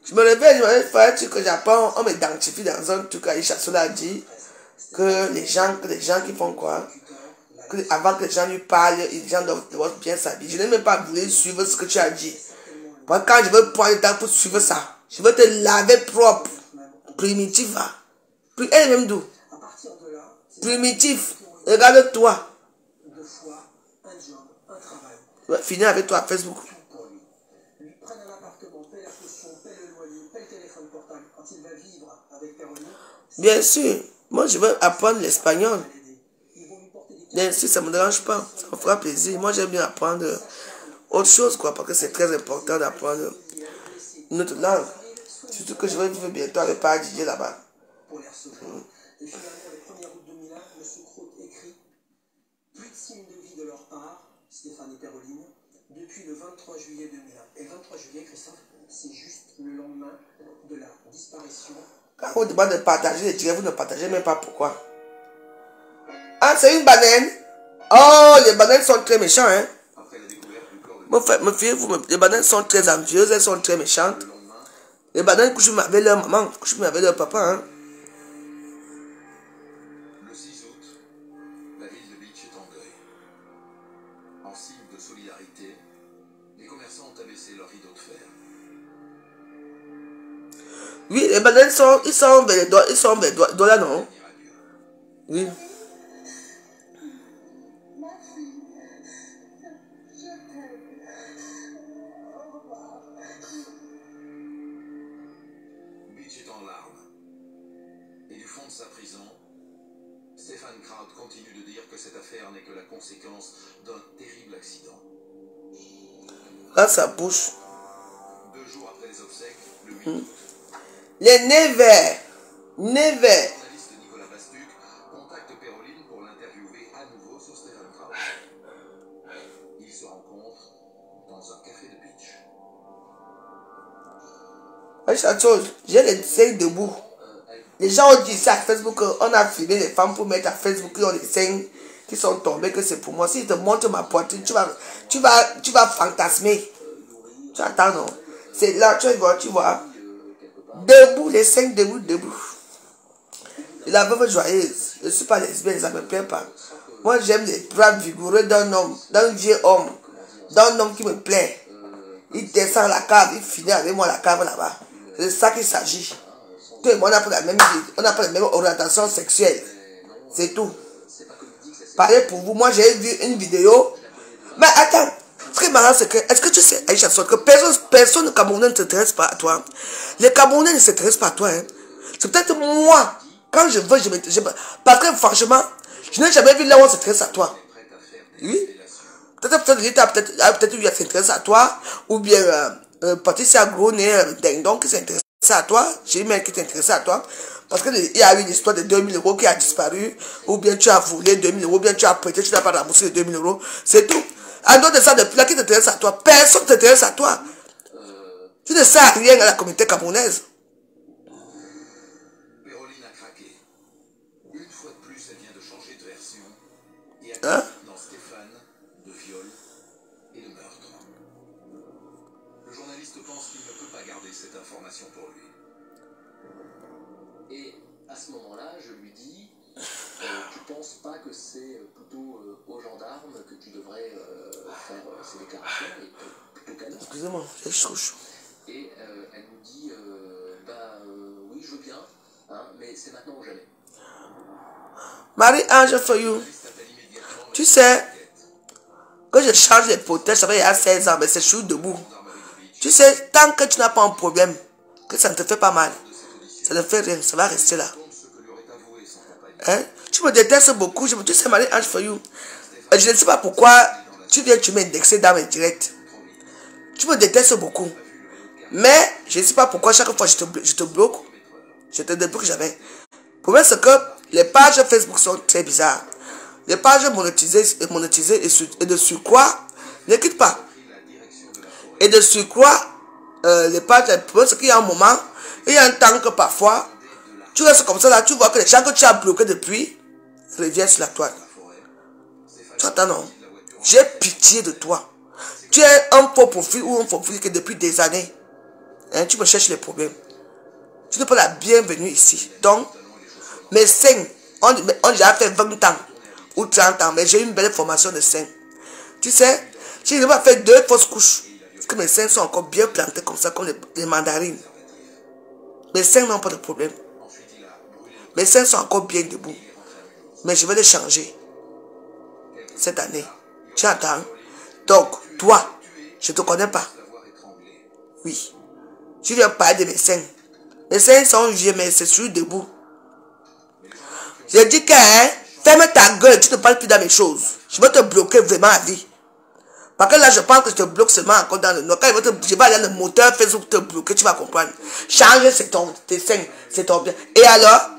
je me réveille, je me réveille, un truc que j'apprends, on m'identifie dans un truc. Aïcha Sola a dit que les gens qui font quoi? Avant que les gens lui parlent, les gens doivent bien s'habiller. Je n'ai même pas voulu suivre ce que tu as dit. Moi, quand je veux prendre le temps pour suivre ça, je veux te laver propre. Primitif, hein. Elle est même d'où? Primitif. Regarde-toi. Je vais finir avec toi à Facebook. Bien sûr. Moi, je veux apprendre l'espagnol. Bien sûr, ça ne me dérange pas. Ça me fera plaisir. Moi, j'aime bien apprendre autre chose, quoi, parce que c'est très important d'apprendre une autre langue. Surtout que je vais vivre bientôt avec Père Didier là-bas. Et finalement, le 1er août 2001, M. Croute écrit « Plus de signes de vie de leur part, Stéphane et Péroline, depuis le 23 juillet 2001. » Et le 23 juillet, Christophe, c'est juste le lendemain de la disparition. Quand on vous demande de partager les tirets, vous ne partagez même pas pourquoi. Ah, c'est une banane. Oh, les bananes sont très méchantes, hein. Me fiez-vous, les bananes sont très envieuses, elles sont très méchantes. Les bananes couchent avec leur maman, couchent avec leur papa, hein. Le 6 août, la ville de Beach est en deuil. En signe de solidarité, les commerçants ont abaissé leurs rideaux de fer. Oui, les bananes ils sont vers les doigts là, non? Oui. Beach est en larmes. Et du fond de sa prison, Stéphane Kraut continue de dire que cette affaire n'est que la conséquence d'un terrible accident. Là, ça bouge. 2 jours après les obsèques, le 8 août, Les nevers. le journaliste Nicolas Bastuc contacte Péroline pour l'interviewer à nouveau sur Stéphane Kraut. Ils se rencontrent dans un café de Beach. Chaque chose, j'ai les seins debout. Les gens ont dit ça à Facebook, on a filmé les femmes pour mettre à Facebook, qui ont les seins qui sont tombés, que c'est pour moi. Si je te montre ma poitrine, tu vas fantasmer. Tu attends, non? C'est là, tu vois. Debout, les seins debout. Et la veuve joyeuse. Je ne suis pas lesbienne, ça ne me plaît pas. Moi, j'aime les bras vigoureux d'un homme, d'un vieux homme, d'un homme qui me plaît. Il descend à la cave, il finit avec moi à la cave là-bas. C'est de ça qu'il s'agit. Tout le monde a la même orientation sexuelle. C'est tout. Pareil pour vous, moi j'ai vu une vidéo. Mais attends, Ce qui est marrant, c'est que, est-ce que tu sais, Aïcha Sot, que personne Camerounais ne s'intéresse pas à toi. Les Camerounais ne s'intéressent pas à toi. Hein. C'est peut-être moi, quand je veux, parce que franchement, je n'ai jamais vu là où on s'intéresse à toi. Oui. Peut-être l'État peut-être eu à s'intéresser à toi, ou bien Patricia Groné, Dindon qui s'intéresse à toi, j'ai même qui t'intéressait à toi, parce qu'il y a eu une histoire de 2000 € qui a disparu, ou bien tu as volé 2000 €, ou bien tu as prêté, tu n'as pas remboursé les 2000 €, c'est tout. En dehors de ça, depuis là, qui t'intéresse à toi? Personne ne t'intéresse à toi. Tu ne sers à rien à la communauté camerounaise. Péroline a craqué. Une fois de plus, elle vient de changer de version et Hein? dans Stéphane de viol et de meurtre. Le journaliste pense qu'il ne peut pas garder cette information pour lui. Et à ce moment-là, je lui dis, tu penses pas que c'est plutôt aux gendarmes que tu devrais faire ces déclarations et plutôt qu'à nous? Excusez-moi, j'ai chaud. Et elle nous dit, oui, je veux bien, hein, mais c'est maintenant ou jamais. Marie-Ange for you. Tu sais, que je change les protèges, ça fait il y a 16 ans, mais c'est toujours debout. Tu sais, tant que tu n'as pas un problème, que ça ne te fait pas mal, ça ne fait rien, ça va rester là. Hein? Tu me détestes beaucoup, tu sais, Marie-Ange for you. Je ne sais pas pourquoi tu m'indexer dans mes directs. Tu me détestes beaucoup. Mais je ne sais pas pourquoi chaque fois je te bloque. Je te débloque jamais. Le problème c'est que les pages Facebook sont très bizarres. Les pages monétisées et de surcroît ne quittent pas. Et de surcroît, les pages, le problème c'est qu'il y a un moment, il y a un temps que parfois, tu restes comme ça là, tu vois que les gens que tu as bloqués depuis reviennent sur la toile. Tu entends non? J'ai pitié de toi. Tu es un faux profil ou un faux profil que depuis des années. Hein, tu me cherches les problèmes. Tu n'es pas la bienvenue ici. Donc, mes seins, on déjà fait 20 ans ou 30 ans, mais j'ai une belle formation de seins. Tu sais, j'ai pas fait 2 fausses couches. Parce que mes seins sont encore bien plantés comme ça, comme les mandarines. Mes seins n'ont pas de problème. Mes seins sont encore bien debout. Mais je vais les changer cette année. Tu entends? Donc, toi, je ne te connais pas. Oui. Tu viens parler de mes seins. Mes seins sont vieux, mais c'est toujours debout. Je dis que, hein, ferme ta gueule, tu ne parles plus dans mes choses. Je vais te bloquer vraiment à vie. Parce que là, je pense que je te bloque seulement encore dans le nord. Quand je vais aller dans le moteur Facebook te bloquer, tu vas comprendre. Changer tes seins, c'est ton bien. Et alors,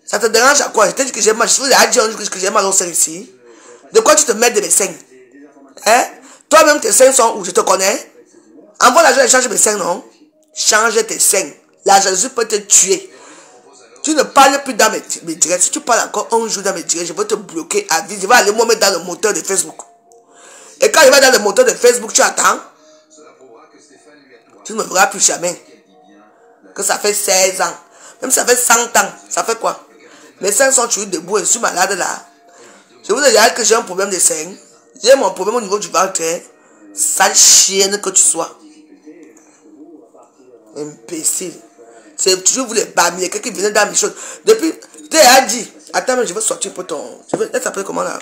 ça te dérange à quoi? Je t'ai dit que j'ai mal. Je vous ai dit un jour que j'ai mal au sein ici. De quoi tu te mets de mes seins? Hein? Toi-même, tes seins sont où? Je te connais. Envoie l'argent et change mes seins, non? Change tes seins. La jalousie peut te tuer. Tu ne parles plus dans mes directs. Si tu parles encore un jour dans mes directs, je vais te bloquer à vie. Je vais aller me mettre dans le moteur de Facebook. Et quand je vais dans le moteur de Facebook, tu attends. Tu ne me verras plus jamais. Que ça fait 16 ans. Même ça fait 100 ans. Ça fait quoi? Mes seins sont toujours debout et je suis malade là. Je vous ai dit que j'ai un problème de seins. J'ai mon problème au niveau du ventre. Sale chienne que tu sois. Imbécile. C'est toujours vous les bâmiers, quelqu'un qui venait dans mes choses. Depuis, tu as dit, attends, mais je vais sortir pour ton. Elle s'appelle comment là?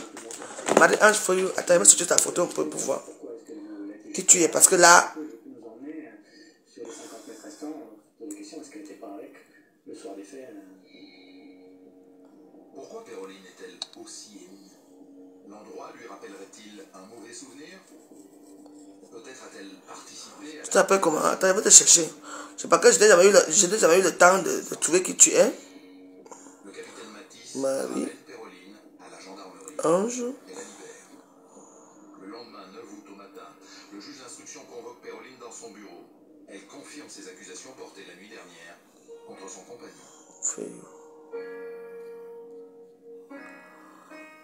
Marie-Ange for you. Attends, je vais sortir ta photo pour voir qui tu es. Parce que là. Pourquoi Péroline est-elle aussi émue? L'endroit lui rappellerait-il un mauvais souvenir? Peut-être a-t-elle participé à... Tu t'appelles comment? Attends, je vais te chercher. Je sais pas que je n'ai jamais eu le temps de trouver qui tu es. Le capitaine Matisse Marie ramène Péroline à la gendarmerie. Ange. Et la libère. Le lendemain 9 août au matin, le juge d'instruction convoque Péroline dans son bureau. Elle confirme ses accusations portées la nuit dernière contre son compagnon.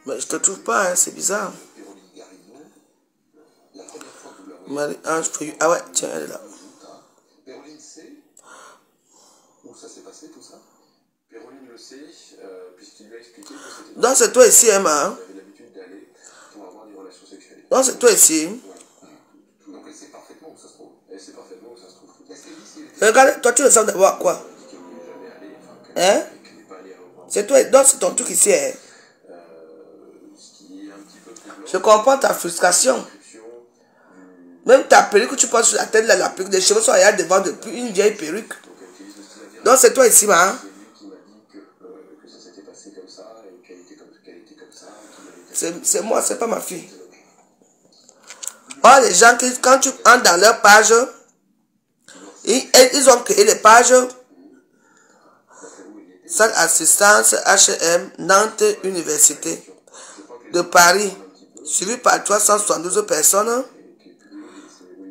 Mais je te trouve pas, hein, c'est bizarre. Péroline Garino, la première fois que vous la voyez... Marie-Ange for you. Ah ouais, tiens, elle est là. Péroline sait où ça s'est passé tout ça? Péroline le sait, puisqu'il lui a expliqué que c'était... Donc c'est toi ici, Emma. Hein? Elle avait l'habitude d'aller pour avoir des relations sexuelles. Donc c'est toi ici. Donc elle sait parfaitement où ça se trouve. Elle sait parfaitement où ça se trouve. Est-ce qu'elle dit si elle était... Regarde, toi tu ressembles d'abord à quoi? Qu'elle n'est jamais allée, enfin, Hein? qu'elle n'est pas allée à l'endroit. C'est toi, donc c'est ton truc ici. Hein? Ce qui est un petit peu plus blanc. Je comprends ta frustration. Même ta perruque que tu portes sur la tête, là, la perruque, les cheveux sont allés devant depuis une vieille perruque. Donc c'est toi ici, hein? C'est moi, c'est pas ma fille. Oh, les gens, quand tu entres dans leur page, ils ont créé les pages Salle Assistance HM, Nantes Université de Paris, suivi par 372 personnes.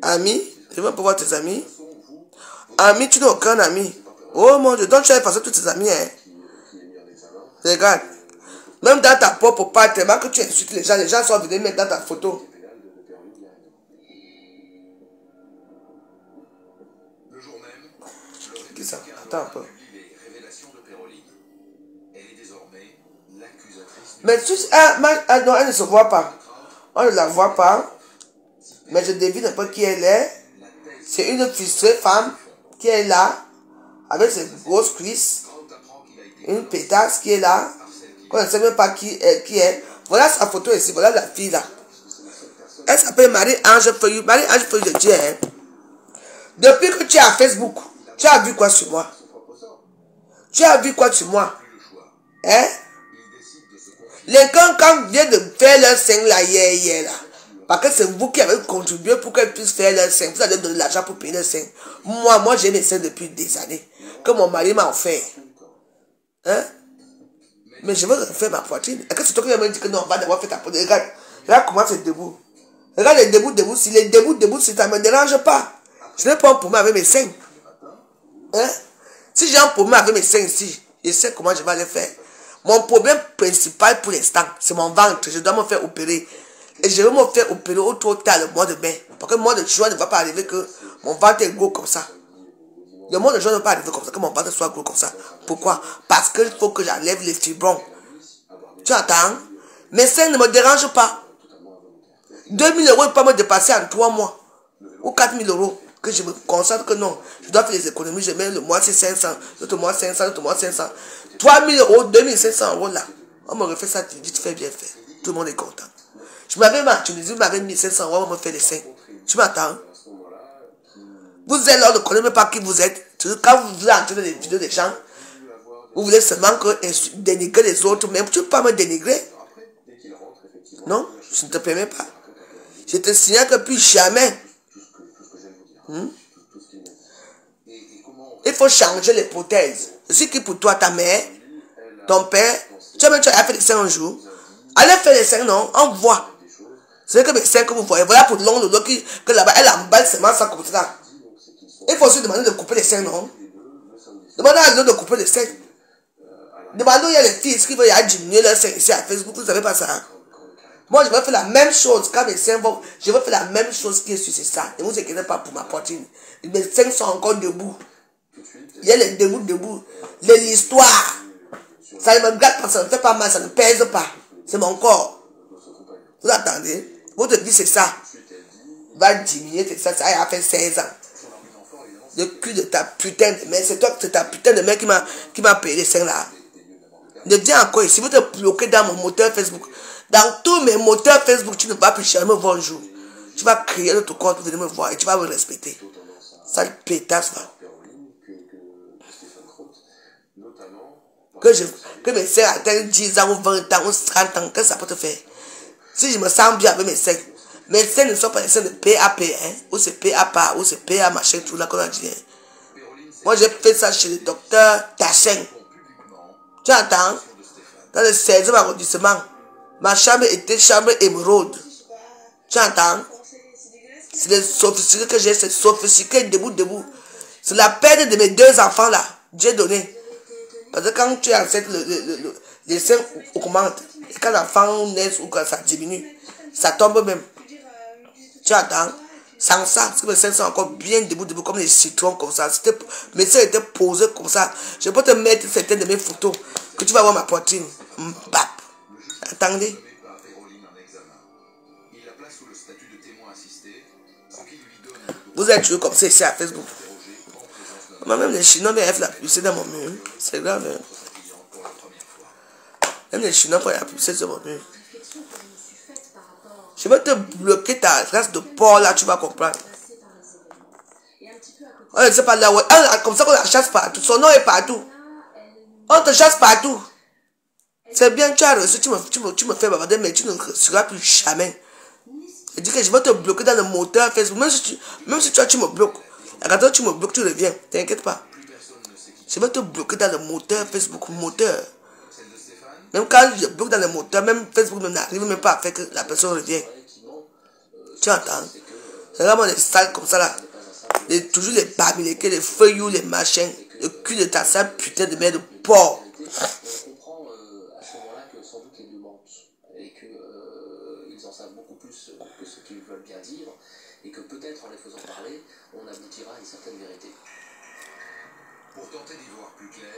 Amis, je veux pas voir tes amis. Amis, tu n'as aucun ami. Oh mon Dieu, donc tu as effacé tous tes amis, hein. Regarde. Même dans ta propre part, tellement que tu insultes les gens sont venus mettre dans ta photo. Le jour même, le Qui ça? républicain Attends un peu. publie les révélations de Péroline. Elle est désormais l'accusatrice du... Mais tu non, elle ne se voit pas. On ne la voit pas. Mais je devine un peu qui elle est. C'est une frustrée femme qui est là, avec ses grosses cuisses. Une pétasse qui est là. On ne sait même pas qui est. Voilà sa photo ici. Voilà la fille là. Elle s'appelle Marie-Ange Feuillou. Marie-Ange Feuillou, je dis, hein. Depuis que tu es à Facebook, tu as vu quoi sur moi? Tu as vu quoi sur moi? Hein? Les gens, quand ils viennent de faire leur sein là, hier là, parce que c'est vous qui avez contribué pour qu'elles puissent faire leur sein. Vous allez donner de l'argent pour payer leur sein. Moi j'ai mes seins depuis des années. Que mon mari m'a offert. Hein? Mais je veux refaire ma poitrine. Et que c'est toi qui me dit que non, on va d'abord faire ta poitrine. Regarde comment c'est debout. Regarde les debout. Si les debout, si ça ne me dérange pas. Je n'ai pas un problème avec mes seins. Hein? Si j'ai un problème avec mes seins ici, je sais comment je vais les faire. Mon problème principal pour l'instant, c'est mon ventre. Je dois me faire opérer. Et je vais me faire opérer au total le mois de mai. Parce que le mois de juin ne va pas arriver que mon ventre est gros comme ça. Le mois de juin ne va pas arriver comme ça, que mon ventre soit gros comme ça. Pourquoi? Parce qu'il faut que j'enlève les fibrons. Tu entends? Mes seins ne me dérangent pas. 2000 € ne peuvent pas me dépasser en 3 mois. Ou 4000 €. Que je me concentre que non. Je dois faire les économies. Je mets le mois c'est 500. L'autre mois 500. L'autre mois 500. 3000 €, 2500 € là. On me refait ça, tu dis tu fais bien fait. Tout le monde est content. Je m'avais mis en Tunisie, vous m'avez mis 500 €, on me fait les seins. Tu m'entends? Vous êtes là, on ne connaît même pas qui vous êtes. Quand vous voulez entrer dans les vidéos des gens, vous voulez seulement que dénigrer les autres, même tu ne peux pas me dénigrer. Non, je ne te permets pas. Je te signale que plus jamais. Il faut changer les prothèses. Je suis qui pour toi, ta mère, ton père. Tu as fait les seins un jour. Allez faire les seins, non? On voit. C'est que mes seins que vous voyez. Voilà pour l'ongle que là-bas, elle emballe seulement ça comme ça. Il faut aussi demander de couper les seins, non? Demandez à l'autre de couper les seins. Demandez, il y a les filles qui veulent diminuer leurs seins ici à Facebook. Vous ne savez pas ça? Moi, je vais faire la même chose. Quand mes seins vont, je vais faire la même chose qui est sur ça. Ne vous inquiétez pas pour ma poitrine. Mes seins sont encore debout. Il y a les debout. L'histoire. Ça ne me gâte pas, ça ne fait pas mal, ça ne pèse pas. C'est mon corps. Vous attendez? Votre vie, c'est ça. Va diminuer, c'est ça. Ça a fait 16 ans. Le cul de ta putain de mère. C'est toi, c'est ta putain de mère qui m'a payé les seins là. Ne viens encore ici. Vous te bloquez dans mon moteur Facebook. Dans tous mes moteurs Facebook, tu ne vas plus jamais me voir un jour. Tu vas créer notre compte pour venir me voir et tu vas me respecter. Sale pétasse là. Que mes seins atteignent 10 ans ou 20 ans ou 30 ans, qu'est-ce que ça peut te faire? Si je me sens bien avec mes seins ne sont pas les seins de PAP, hein, ou c'est PAPA, ou c'est PA machin, tout là qu'on a dit. Hein. Moi j'ai fait ça chez le docteur Tachin. Tu entends? Dans le 16e arrondissement. Ma chambre était chambre émeraude. Tu entends? C'est les sophistiqués que j'ai, c'est sophistiqué, debout. C'est la peine de mes 2 enfants là. Dieu donné. Parce que quand tu es enceinte, les seins augmentent. Et quand l'enfant naît ou quand ça diminue, ça tombe même. Tu entends? Sans ça, parce que mes seins sont encore bien debout, comme les citrons, comme ça. Mes seins étaient posés comme ça. Je peux te mettre certaines de mes photos, que tu vas voir ma poitrine. Bap. Attendez. Vous êtes toujours comme ça ici à Facebook. Même les Chinois viennent faire la publicité dans mon mur. C'est grave. Hein? Même les Chinois font la publicité sur mon mur. Je Je vais te bloquer ta race de porc là, tu vas comprendre. On ne sait pas là où. Comme ça qu'on la chasse partout. Son nom est partout. On te chasse partout. C'est bien, tu as reçu, tu me fais bavarder, mais tu ne seras plus jamais. Je dis que je vais te bloquer dans le moteur Facebook. Même si tu me bloques. Quand tu me bloques, tu reviens. T'inquiète pas. Je vais te bloquer dans le moteur Facebook. Moteur. Même quand je bloque dans le moteur, même Facebook n'arrive même pas à faire que la personne revienne. Tu entends? C'est vraiment des salles comme ça là. Toujours les bamilekés, les feuilloux, les machins. Le cul de ta sale putain de merde de porc. On comprend à ce moment-là que sans doute les deux mentent et qu'ils en savent beaucoup plus que ce qu'ils veulent bien dire et que peut-être en les faisant parler, on aboutira à une certaine vérité. Pour tenter d'y voir plus clair,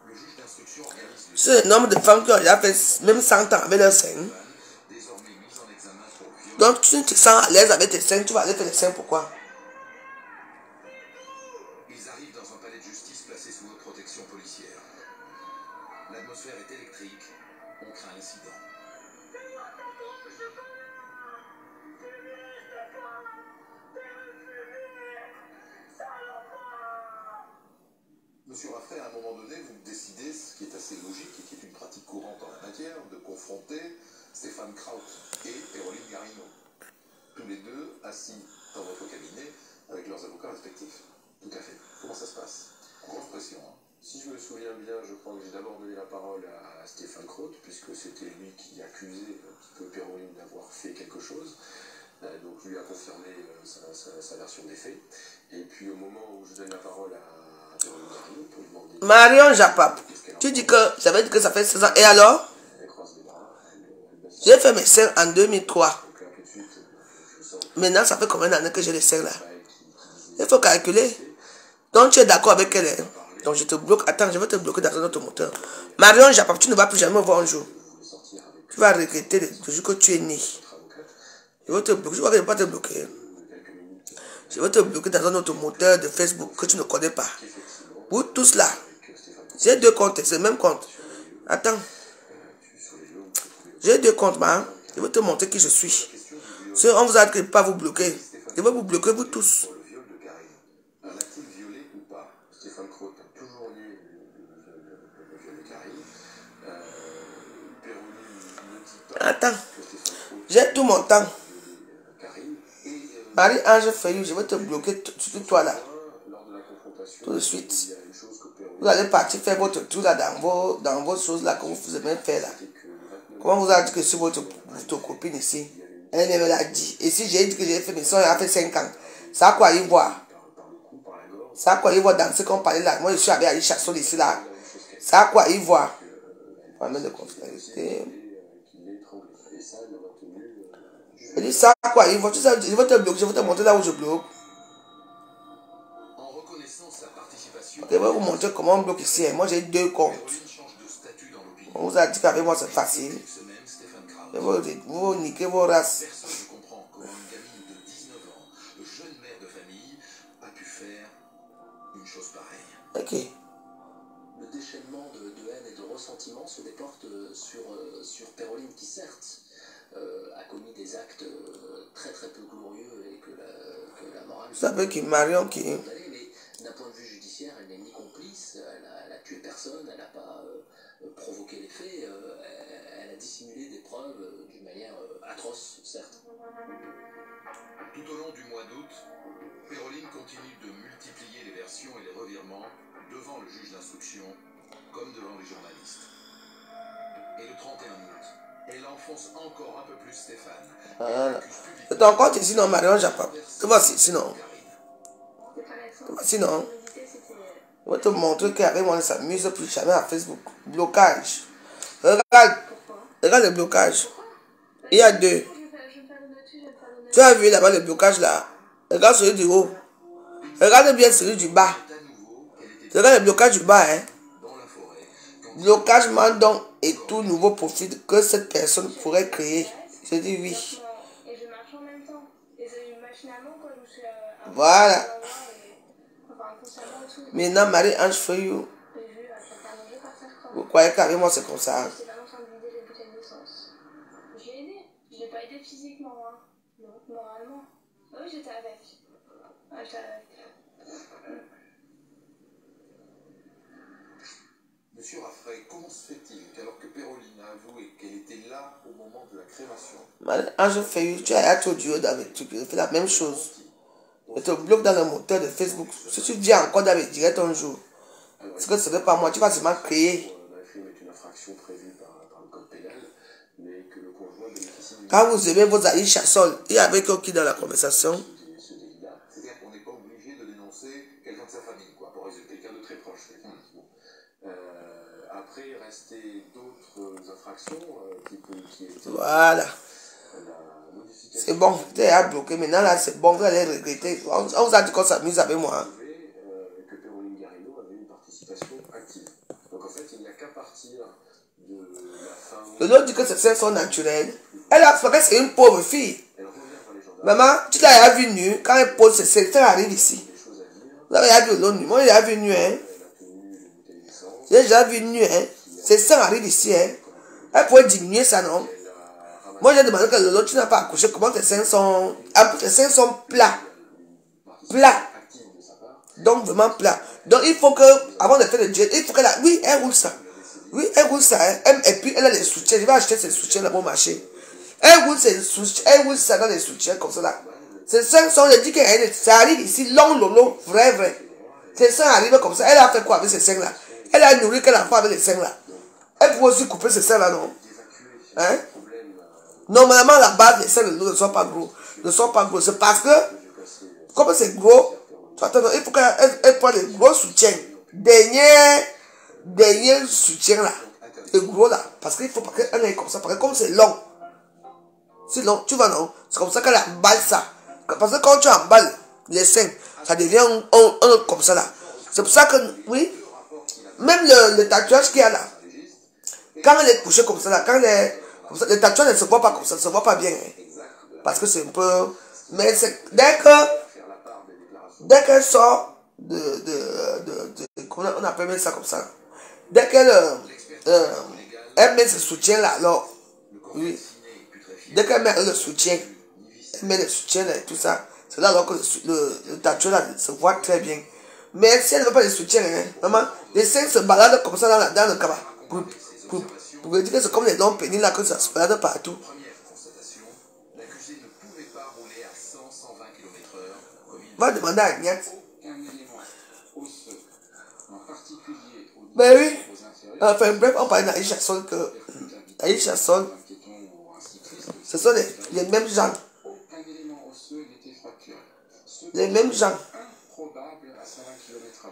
le juge d'instruction organise le C'est le nombre de femmes qui ont déjà fait même 100 ans avec leurs seins. désormais mis en examen pour viol. Donc tu te sens à l'aise avec tes seins, tu vas aller faire les seins, pourquoi? Ils arrivent dans un palais de justice placé sous haute protection policière. L'atmosphère est électrique. On craint l'incident. Monsieur Raffray, à un moment donné, vous décidez, ce qui est assez logique et qui est une pratique courante en la matière, de confronter Stéphane Kraut et Péroline Garino. Tous les deux assis dans votre cabinet avec leurs avocats respectifs. Tout à fait. Comment ça se passe? Grosse pression, hein. Si je me souviens bien, je crois que j'ai d'abord donné la parole à Stéphane Kraut, puisque c'était lui qui accusait un petit peu Péroline d'avoir fait quelque chose. Donc lui a confirmé sa version des faits. Et puis au moment où je donne la parole à Péroline Garino pour lui demander... Marion Japap, tu dis que ça veut dire que ça fait 16 ans. Et alors? Elle croise les bras, J'ai fait mes seins en 2003. Maintenant, ça fait combien d'années que j'ai les seins là? Il faut calculer. Donc tu es d'accord avec elle, hein? Donc je te bloque. Attends, je vais te bloquer dans un autre moteur. Marion Japap, tu ne vas plus jamais me voir un jour. Tu vas regretter le jour que tu es né. Je vais te bloquer. Je ne vais pas te bloquer. Je vais te bloquer dans un autre moteur de Facebook que tu ne connais pas. Vous tous là. J'ai deux comptes, c'est le même compte. Attends. J'ai deux comptes, man. Je vais te montrer qui je suis. Si on vous a dit que je ne peux pas vous bloquer, je vais vous bloquer, vous tous. pour le viol de Karine. L'a-t-il violé ou pas? Stéphane Kraut a toujours nié le viol de Karine. Péroline ne dit pas Attends. que Stéphane Kraut J'ai tout mon temps. a violé Karine. Et Marie-Ange Fayou, je vais te bloquer, surtout toi là. lors de la confrontation, Tout de suite. il y a une chose que Péroline Vous allez partir faire votre tour là dans vos choses là que vous aimez faire là. dit que le 29 Comment vous avez dit que c'est votre copine ici? Elle me l'a dit. Et si j'ai dit que j'ai fait mes soins, elle a fait 5 ans. Ça a quoi y voir? par le cou, par la gorge, Ça a quoi y voir dans ce qu'on parlait là? Moi je suis avec Ali Chassol ici là. Ça a quoi y voir? Problème de confidentialité. qu'il l'ait étranglé. Et ça, elle l'a retenu. Je dis ça a quoi y voir? Tu sais, je vais te bloquer, je vais te montrer là où je bloque. En reconnaissant sa participation, Ok, je vais vous montrer comment on bloque ici. Moi j'ai deux comptes. Péroline change de statut dans l'opinion. On vous a dit qu'avec moi c'est facile. Ce même Stéphane Kraut. Vous niquez vos races. Personne ne comprend comment une gamine de 19 ans, jeune mère de famille, a pu faire une chose pareille. Ok. Le déchaînement de haine et de ressentiment se déporte sur Péroline qui certes a commis des actes très très peu glorieux et que la morale... Vous savez que Marion qui... Mais d'un point de vue judiciaire, elle n'est ni complice, elle a tué personne, elle n'a pas provoqué les faits, elle a dissimulé des preuves d'une manière atroce, certes. Tout au long du mois d'août, Péroline continue de multiplier les versions et les revirements devant le juge d'instruction comme devant les journalistes. Et le 31 août, elle enfonce encore un peu plus Stéphane. Voilà. C'est ton compte ici, non, Marion Japap. Tu vois, sinon. Sinon, je vais te montrer qu'avec moi, on ne s'amuse plus jamais à Facebook. Blocage. Regarde. Regarde le blocage. Il y a deux. Tu as vu là-bas le blocage là? Regarde celui du haut. Regarde bien celui du bas. Regarde le blocage du bas, hein. Blocage donc et tout nouveau profil que cette personne pourrait créer. Je dis oui. Et je marche en même temps. Et c'est machinalement quand je me suis... Voilà. Enfin, inconsciemment et tout. Maintenant, Marie-Ange Feuillou. J'ai vu quelqu'un manger par terre comme... Vous croyez qu'avec moi c'est comme ça? J'étais pas en train de vider les bouteilles d'essence. Je l'ai aidé. Je l'ai pas aidé physiquement, hein. Non, moralement. Oui, j'étais avec. Ouais, j'étais avec. Monsieur Raffray, comment se fait-il qu'alors que Péroline a avoué qu'elle était là au moment de la crémation, Ange Feuille, tu as ton duo dans mes trucs, je fais la même chose. Je te bloque dans le moteur de Facebook. Si tu dis encore dans mes directs un jour, c'est que ce n'est pas moi, tu vas seulement créer. La crime est une infraction prévue par le code pénal, mais que le conjoint bénéficie d'une Quand vous aimez vos amis chassol, et avec qui dans la conversation, ce délit-là. c'est-à-dire qu'on n'est pas obligé de dénoncer quelqu'un de sa famille, quoi, pour résulter. Quelqu'un de très proche. Après, il restait d'autres infractions qui étaient voilà. la modification C'est bon, tu es bloqué. Maintenant, là, c'est bon, vous allez regretter. On vous a dit qu'on s'amuse avec moi. Hein. que Péroline Garino avait une participation active. Donc en fait, il n'y a qu'à partir de la fin. L'autre dit que ses seins sont naturels. Elle a fait que c'est une pauvre fille. Elle revient voir les gendarmes. Maman, tu l'as vu nu. Quand elle pose ses seins, ça arrive ici. Des choses à dire. Vous avez vu l'autre nu. Moi, j'ai vu nu. Hein. Elle a tenu une bouteille d'essence. J'ai déjà vu nu. Hein. Ses seins arrivent ici. Hein. Elle pourrait diminuer ça, non? Moi, j'ai demandé que l'autre, tu n'as pas accouché. Comment tes seins sont. Tes seins sont plats. Plats. Donc, vraiment plat. Donc, il faut que, avant de faire le jet, il faut qu'elle a. Oui, elle roule ça. Oui, elle roule ça. Hein. Et puis, elle a les soutiens. Je vais acheter ces soutiens là pour marcher. Elle roule ses soutiens. Elle roule ça dans les soutiens comme ça là. Ces seins sont. Je dis que ça arrive ici, long, lolo, vrai, vrai. Ces seins arrivent comme ça. Elle a fait quoi avec ces seins là? Elle a nourri quel enfant avec les seins là? Elle peut aussi couper ces seins là, non? Hein? Normalement, la base des seins ne sont pas gros. Ne sont pas gros. C'est parce que, comme c'est gros, attends, il faut qu'elle prenne les gros soutiens. Dernier soutien là. Le gros là. Parce qu'il faut pas qu'elle ait comme ça. Parce que comme c'est long. C'est long, tu vois, non? C'est comme ça qu'elle emballe ça. Parce que quand tu emballes les seins, ça devient un comme ça là. C'est pour ça que, oui, même le tatouage qu'il y a là, quand elle est couchée comme ça là, quand elle est comme ça, le tatouage ne se voit pas comme ça, ne se voit pas bien. Hein. Parce que c'est un peu. Mais dès qu'elle sort comment on appelle ça comme ça. Dès qu'elle elle met ce soutien là, alors, oui. Dès qu'elle met le soutien, elle met le soutien là et tout ça, c'est là alors que le tatouage là se voit très bien. Mais si elle ne veut pas le soutien, hein, maman, les seins se baladent comme ça dans le cabas. Pour vous dire que c'est comme les longs pénis là que ça se balade partout. première constatation, l'accusé ne pouvait pas rouler à 100-120 km/h. Va demander à Agnès. Aucun élément osseux, en particulier au niveau Ben oui. aux inférieurs, Enfin bref, on parlait d'Aïcha Sol que. Aïcha Sol, un piéton ou un cycliste, ce sont les mêmes gens. aucun élément osseux n'était fracturé. Les mêmes gens. Improbable à 120 km/h.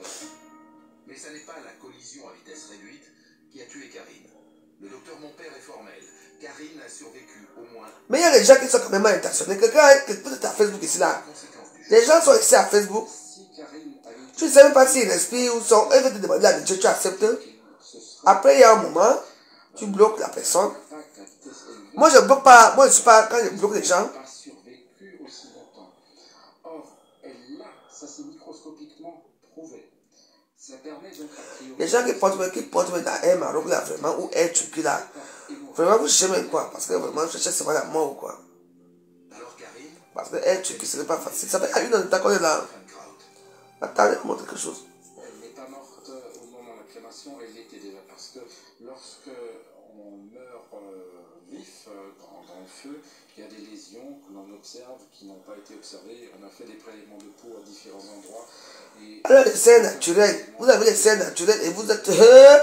Mais ce n'est pas la collision à vitesse réduite qui a tué Karine. Le docteur Monpère est formel. Karine a survécu au moins Mais il y a des gens qui sont quand même mal intentionnés. Quelqu'un peut-être à Facebook ici là. conséquence du choc. Les gens sont ici à Facebook. Si Karine avait Tu ne sais même pas s'ils respirent ou sont. Elle veut te demander la vérité, tu acceptes. Après, il y a un moment, tu bloques la personne. attaque à vitesse élevée, Moi, je bloque pas. Moi, je suis pas. Quand je bloque les gens, pas survécu aussi longtemps. Or, elle l'a, ça c'est microscopiquement prouvé. Ça permet donc a priori. les gens qui portent la Air Maroc là, vraiment, ou Air Turquie là, vraiment, vous cherchez même quoi. Parce que vraiment, je cherche seulement la mort ou quoi. Alors Karine, Parce que Air Turquie, ce n'est pas facile. Ça fait une heure qu'on est là. Attendez, montre quelque chose. Elle n'est pas morte au moment de la crémation, elle l'était déjà. Parce que lorsque on meurt vif dans le feu, il y a des lésions que l'on observe qui n'ont pas été observées. On a fait des prélèvements de peau à différents endroits. Et Alors, les scènes naturelles. Vous avez les scènes naturelles et vous êtes. de retrouver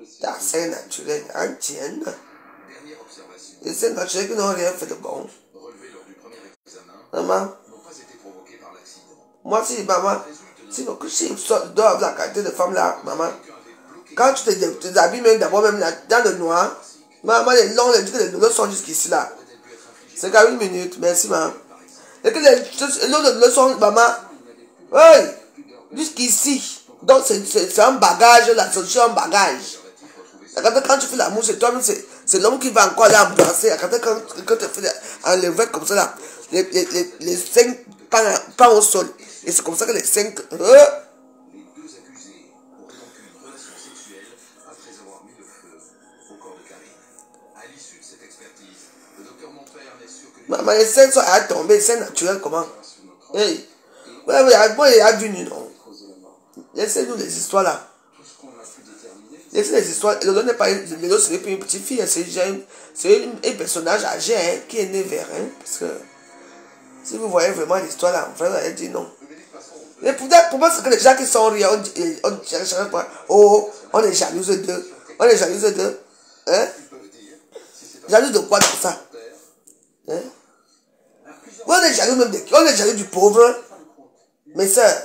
ces La scène naturelle, entienne. dernière observation, Les scènes naturelles qui n'ont rien fait de bon. relevées lors du premier examen, Maman, n'ont pas été provoquées par l'accident. moi, si maman, si je dois avoir la qualité de femme là, maman, quand tu te déshabilles même d'abord, même là, dans le noir, maman, les longs, les douleurs sont jusqu'ici là. C'est qu'à 1 minute, merci, maman. Et que les longs sont, maman, oui, jusqu'ici. Donc, c'est un bagage, la solution, un bagage. Quand tu fais la mouche, c'est toi-même, c'est l'homme qui va encore là embrasser. Quand tu fais enlever comme ça, là, les seins pas au sol. Et c'est comme ça que les seins. Les deux accusés auraient donc eu une relation sexuelle après avoir mis le feu au corps de Karine. À l'issue de cette expertise, le docteur Monpère n'est sûr que Mais les scènes sont à tomber, c'est naturel comment? Hey. Moi, il y a vu, non? Laissez-nous les histoires là. Laissez les histoires. Le n'est pas une petite fille, c'est un personnage âgé hein, qui est né vers. Hein, parce que si vous voyez vraiment l'histoire là, en fait, vous allez dire non. Mais pour moi, c'est que les gens qui sont riants, on cherche pas. Oh, on est jalouse d'eux. On est jalouse d'eux. Hein? Jalouse de quoi dans ça? Hein? On est jaloux même on est jaloux du pauvre. Mes soeurs,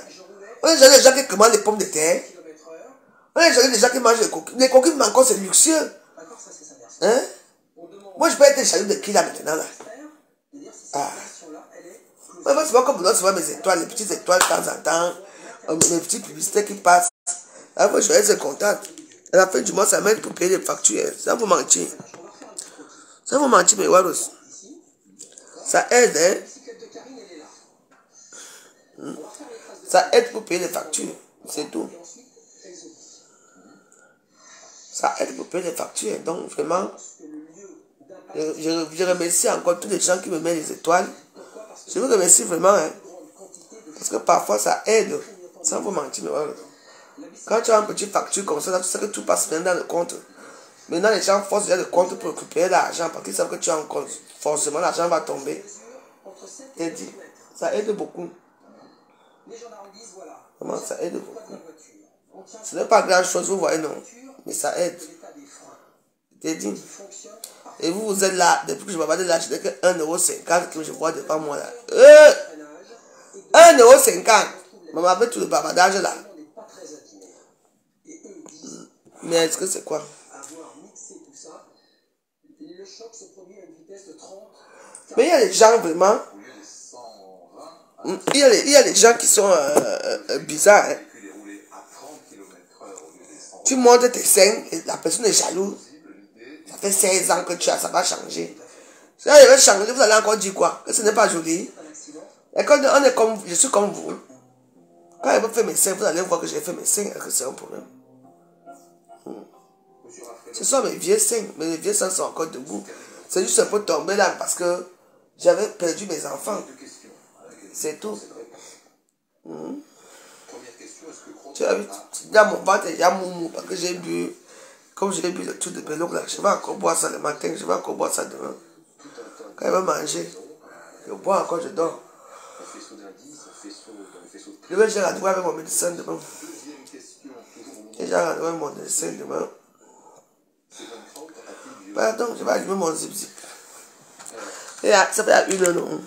on est jaloux des gens qui commandent les pommes de terre. On est jaloux des gens qui mangent les coquilles. Les coquilles, mais encore, c'est luxueux. Hein? Moi, je peux être jaloux de qui là maintenant là? Ah. Moi, c'est pas comme vous souvent mes étoiles, les petites étoiles de temps en temps, mes petites publicités qui passent. Là, moi, je vais être contente. À la fin du mois, ça m'aide pour payer les factures. Ça vous mentir. Ça vous mentir, mes Waros. Ça aide, hein? Ça aide pour payer les factures. C'est tout. Ça aide pour payer les factures. Donc, vraiment, je remercie encore tous les gens qui me mettent les étoiles. Je vous remercie vraiment. Hein? Parce que parfois, ça aide. Sans vous mentir, mais voilà. Quand tu as une petite facture comme ça, tu sais que tout passe bien dans le compte. Maintenant, les gens forcent déjà le compte pour récupérer l'argent parce qu'ils savent que tu as un compte. Forcément, l'argent va tomber. Et dit, ça aide beaucoup. Vraiment, ça aide beaucoup. Ce n'est pas grand chose, vous voyez, non. Mais ça aide. Je dit. Et vous, vous êtes là. Depuis que je m'abandonne là, je n'ai que 1,50 € que je vois devant moi là. 1,50 €. Maman avait tout le bavardage là. Mais est-ce que c'est quoi? Mais il y a des gens vraiment. Il y a des gens qui sont bizarres. Hein. Tu montes tes seins et la personne est jalouse. Ça fait 16 ans que tu as, ça va changer. Si elle va changer, vous allez encore dire quoi? Que ce n'est pas joli. Et quand on est comme, je suis comme vous. Quand elle va faire mes seins, vous allez voir que j'ai fait mes seins et que c'est un problème. Ce sont mes vieux seins, mais les vieux seins sont encore debout. C'est juste un peu tombé là parce que j'avais perdu mes enfants. C'est tout. Tu as vu, dans mon ventre, il y a moumou parce que j'ai bu, comme j'ai bu le truc de Bello là, je vais encore boire ça le matin, je vais encore boire ça demain. Quand elle va manger, je bois encore, je dors. Je vais j'ai rendez-vous avec mon médecin demain. J'ai rendez-vous avec mon médecin demain. Pardon, je vais allumer mon zip-zip. Et ça fait 1 heure, non?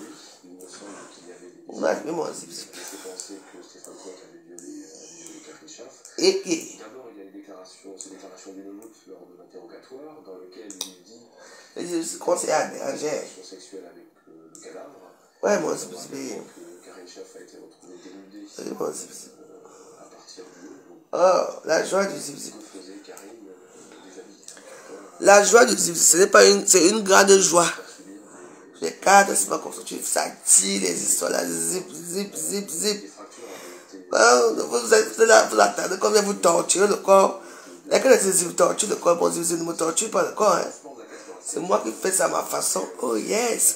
On va allumer mon zip-zip. Et d'abord, il y a ces déclarations d'une autre lors de l'interrogatoire dans lequel il dit je conseille à déranger. sexuelle avec le cadavre. Ouais, mon zip-zip. Karine Schaff a été retrouvée dénudée Mon zip-zip. à partir du lieu. Oh, la joie du zip-zip. La joie du zip-zip, ce n'est pas c'est une grande joie. Les cartes, c'est pas comme ça, ça tire les histoires là, zip, zip, zip, zip. Vous êtes là, vous attendez combien vous torturez le corps. Et que les zip torturent le corps, mon zip ne me torture pas le corps. Hein. C'est moi qui fais ça à ma façon. Oh yes,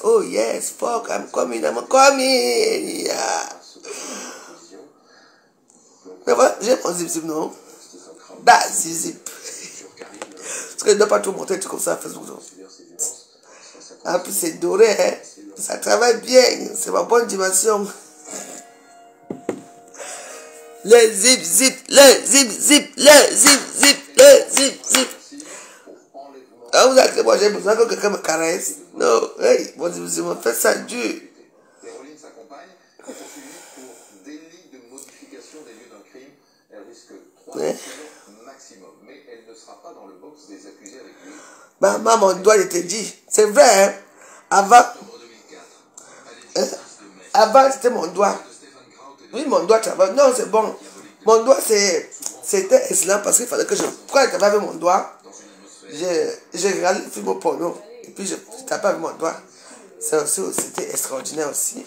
fuck, I'm coming. Yeah. Mais voilà, j'ai mon zip, non? Bah, zip. Parce que je ne dois pas tout montrer tout comme ça à Facebook. Non? En plus, c'est doré, hein? Ça travaille bien, c'est ma bonne dimension. Le zip, zip, le zip, zip, le zip, zip, le zip, zip. Ah, vous avez moi j'ai besoin que quelqu'un me caresse. Non, hey, mon zip, zip, me fait ça dur. Péroline, sa compagne, est poursuivie pour délit de modification des lieux d'un crime. Elle risque 3 ans maximum, mais elle ne sera pas dans le box des accusés avec lui. Bah, maman, doit te dire. C'est vrai, hein? Avant, c'était mon doigt. Oui, mon doigt travaille. Non, c'est bon. Mon doigt, c'était excellent parce qu'il fallait que quand je tapais avec mon doigt, j'ai regardé le film porno. Et puis, je tapais avec mon doigt. C'était extraordinaire aussi.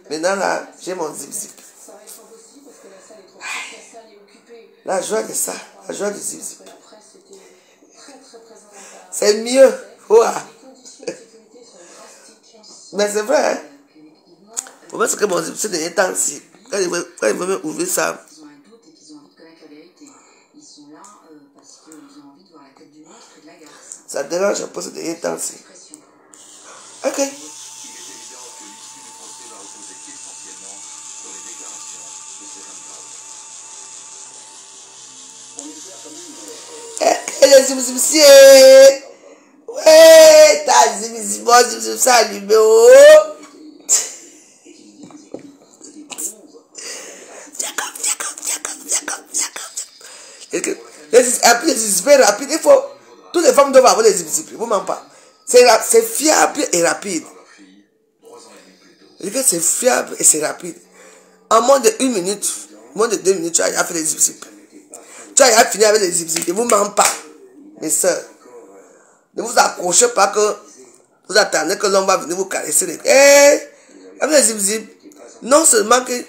Maintenant, là, j'ai mon zip-zip. La joie de ça. La joie du zip-zip. C'est mieux. Ouah. Mais c'est vrai, hein. Pour moi, c'est que bon, ces derniers temps-ci, quand ils veulent ouvrir ça. Ils ont un doute et qu'ils ont envie de connaître la vérité. Ils sont là parce qu'ils ont envie de voir la tête du monstre et de la garce. Ça dérange un peu ces derniers temps-ci. Ok. Il est évident que l'issue du procès va reposer essentiellement sur les déclarations de Stéphane Kraut. Et les zimzimsiers. Ouais, t'as zimzimsier, ça allumé. Les zimzimsiers rapides, il faut. Toutes les femmes doivent avoir les zimzimsiers, vous m'en pas. C'est fiable et rapide. C'est fiable et c'est rapide. En moins de 1 minute, moins de 2 minutes, tu as fait les zimzimsiers. Tu as fini avec les zimzimsiers, vous m'en pas. Mes soeurs, ne vous accrochez pas que vous attendez que l'homme va venir vous caresser les... avec les zimzim, non seulement qu'il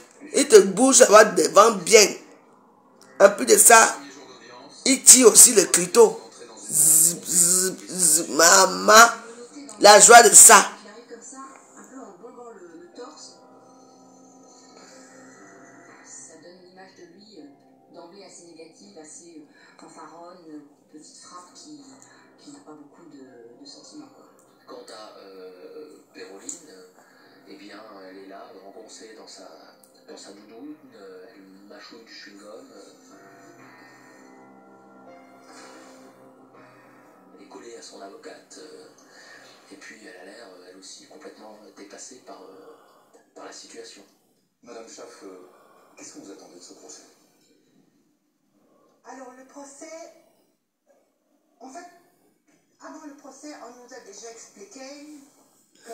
te bouge avoir des vents bien, un peu de ça, il tire aussi le clito. Maman, la joie de ça. Il arrive comme ça, un peu en bombant le torse. Ça donne une image de lui d'emblée assez négative, assez fanfaronne, petite frappe qui n'a pas beaucoup de sentiments. Quant à Péroline, eh bien, elle est là, engoncée dans sa doudoune, elle mâchouille du chewing-gum. Elle est collée à son avocate, et puis elle a l'air, elle aussi, complètement dépassée par la situation. Madame Schaff, qu'est-ce que vous attendez de ce procès? Alors le procès, en fait, avant le procès, on nous a déjà expliqué que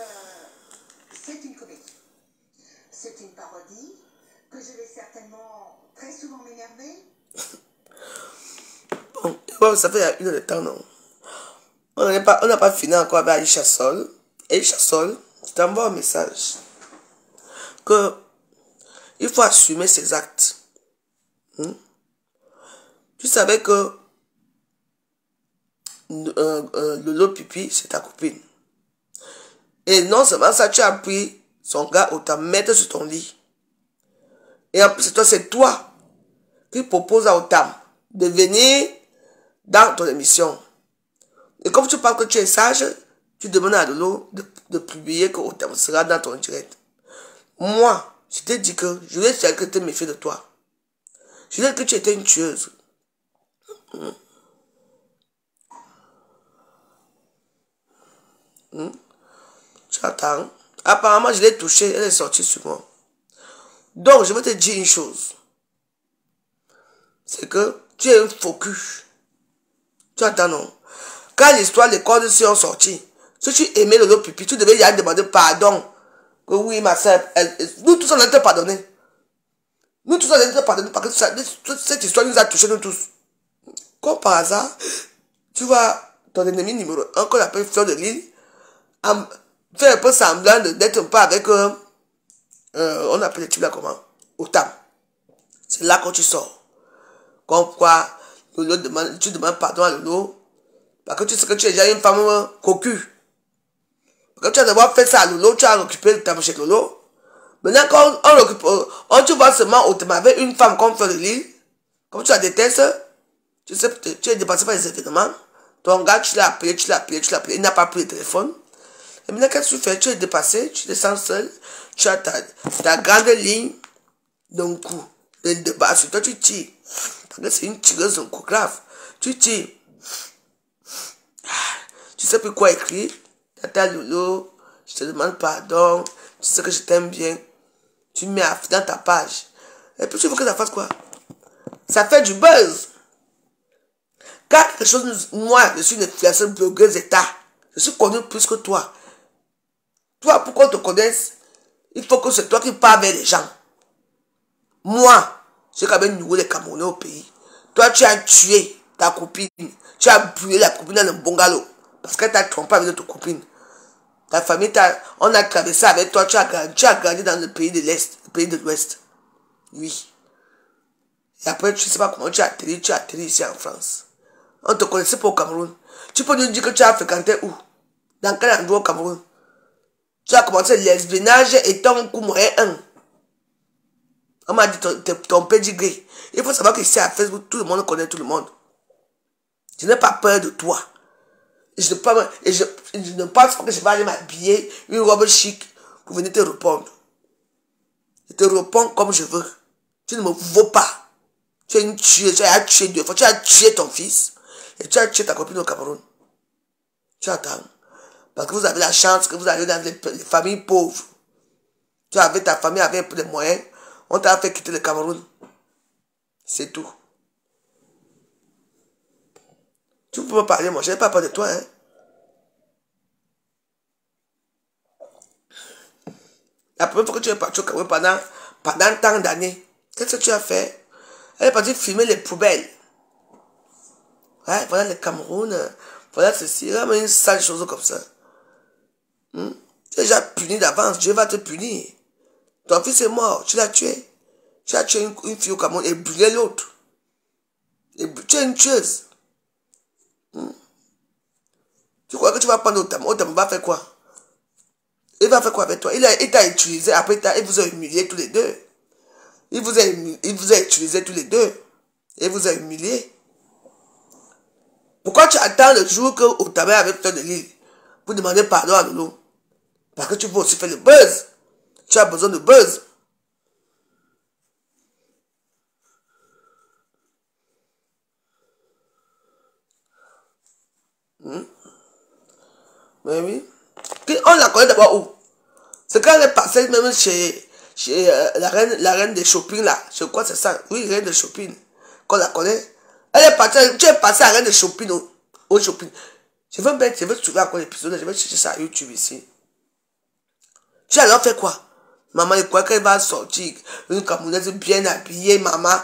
c'est une comédie. C'est une parodie, que je vais certainement très souvent m'énerver. Bon, ça fait 1 heure de temps, non? On n'a pas fini encore avec Aïcha Sol. Aïcha Sol, je t'envoie un message. Que il faut assumer ses actes. Tu savais que Lolo Pipi, c'est ta copine. Et non seulement ça, tu as pris son gars au t'a mettre sur ton lit. Et en plus, c'est toi qui propose à Otam de venir dans ton émission. Et comme tu parles que tu es sage, tu demandes à Lolo de publier que Otam sera dans ton direct. Moi, je t'ai dit que je voulais dire que tu te méfies de toi. Je voulais que tu étais une tueuse. Tu attends. Apparemment, je l'ai touchée, elle est sortie sur moi. Donc, je veux te dire une chose. C'est que tu es un faux cul. Tu attends, non? Quand l'histoire des cordes sont sorties, si tu aimais le pipi, tu devais y aller demander pardon. Que oui, ma soeur, nous tous, on a été pardonnés. Nous tous, on a été pardonnés parce que cette histoire nous a touchés, nous tous. Comme par hasard, tu vois ton ennemi numéro 1, qu'on appelle Fleur de Lille, fait un peu semblant d'être un peu avec, on appelle les types là comment? Otam. C'est là que tu sors. Comme quoi, Lolo tu demandes pardon à Lolo, parce que tu sais que tu es déjà une femme cocu. Quand tu as d'abord fait ça à Lolo, tu as occupé le temps chez Lolo. Maintenant, quand tu vois seulement Otam avec une femme comme Fleur de Lille, comme tu la détestes, tu sais, tu es dépassé par les événements. Ton gars, tu l'as appelé, il n'a pas pris le téléphone. Et maintenant, qu'est-ce que tu fais? Tu es dépassé, tu descends seul, tu as ta grande ligne d'un coup. Le débat sur toi, tu tires. Parce que c'est une tireuse d'un coup grave. Tu tires. Tu sais plus quoi écrire. Tata Lolo, je te demande pardon. Tu sais que je t'aime bien. Tu mets dans ta page. Et puis tu veux que ça fasse quoi? Ça fait du buzz. Quand quelque chose, moi, je suis une influenceuse blogueuse d'État. Je suis connue plus que toi. Toi, pour qu'on te connaisse, il faut que c'est toi qui parles avec les gens. Moi, j'ai quand même noué les Camerounais au pays. Toi, tu as tué ta copine. Tu as brûlé la copine dans le bungalow. Parce qu'elle t'a trompé avec ta copine. Ta famille, on a traversé avec toi. Tu as grandi dans le pays de l'Est, le pays de l'Ouest. Oui. Et après, tu ne sais pas comment tu as atterri ici en France. On ne te connaissait pas au Cameroun. Tu peux nous dire que tu as fréquenté où? Dans quel endroit au Cameroun? Tu as commencé l'espionnage et ton coup moyen 1. On m'a dit ton pédigré. Il faut savoir qu'ici à Facebook, tout le monde connaît tout le monde. Je n'ai pas peur de toi. Et je ne pense pas que je vais aller m'habiller une robe chic pour venir te répondre. Je te réponds comme je veux. Tu ne me vaux pas. Tu es une tueuse. Tu as tué 2 fois. Tu as tué ton fils. Et tu as tué ta copine au Cameroun. Tu attends. Parce que vous avez la chance que vous allez dans les familles pauvres. Tu avais ta famille avec un peu de moyens. On t'a fait quitter le Cameroun. C'est tout. Tu peux me parler, moi. Je n'ai pas peur de toi. Hein. La première fois que tu es parti au Cameroun pendant tant d'années, qu'est-ce que tu as fait? Elle est partie filmer les poubelles. Ouais, voilà le Cameroun. Voilà ceci. Vraiment une sale chose comme ça. Tu es déjà puni d'avance. Dieu va te punir. Ton fils est mort. Tu l'as tué. Tu as tué une fille au Cameroun et brûlé l'autre. Tu es une tueuse. Tu crois que tu vas prendre au Cameroun, va faire quoi? Il va faire quoi avec toi? Il t'a utilisé, après il vous a humilié tous les deux. Il vous a utilisé tous les deux. Il vous a humilié. Pourquoi tu attends le jour que Otamé avait fait de l'île pour demander pardon à Lolo? Parce que tu veux aussi faire le buzz. Tu as besoin de buzz. Mais oui. On la connaît d'abord où? C'est quand elle est passée même chez la reine des shopping là. Je crois que c'est ça. Oui, reine de shopping. Qu'on la connaît. Elle est partie, tu es passé à reine de shopping au shopping. Je veux trouver encore l'épisode. Je vais chercher ça à YouTube ici. Tu as alors fait quoi? Maman, il croit qu'elle va sortir. Une camionnaise bien habillée, maman.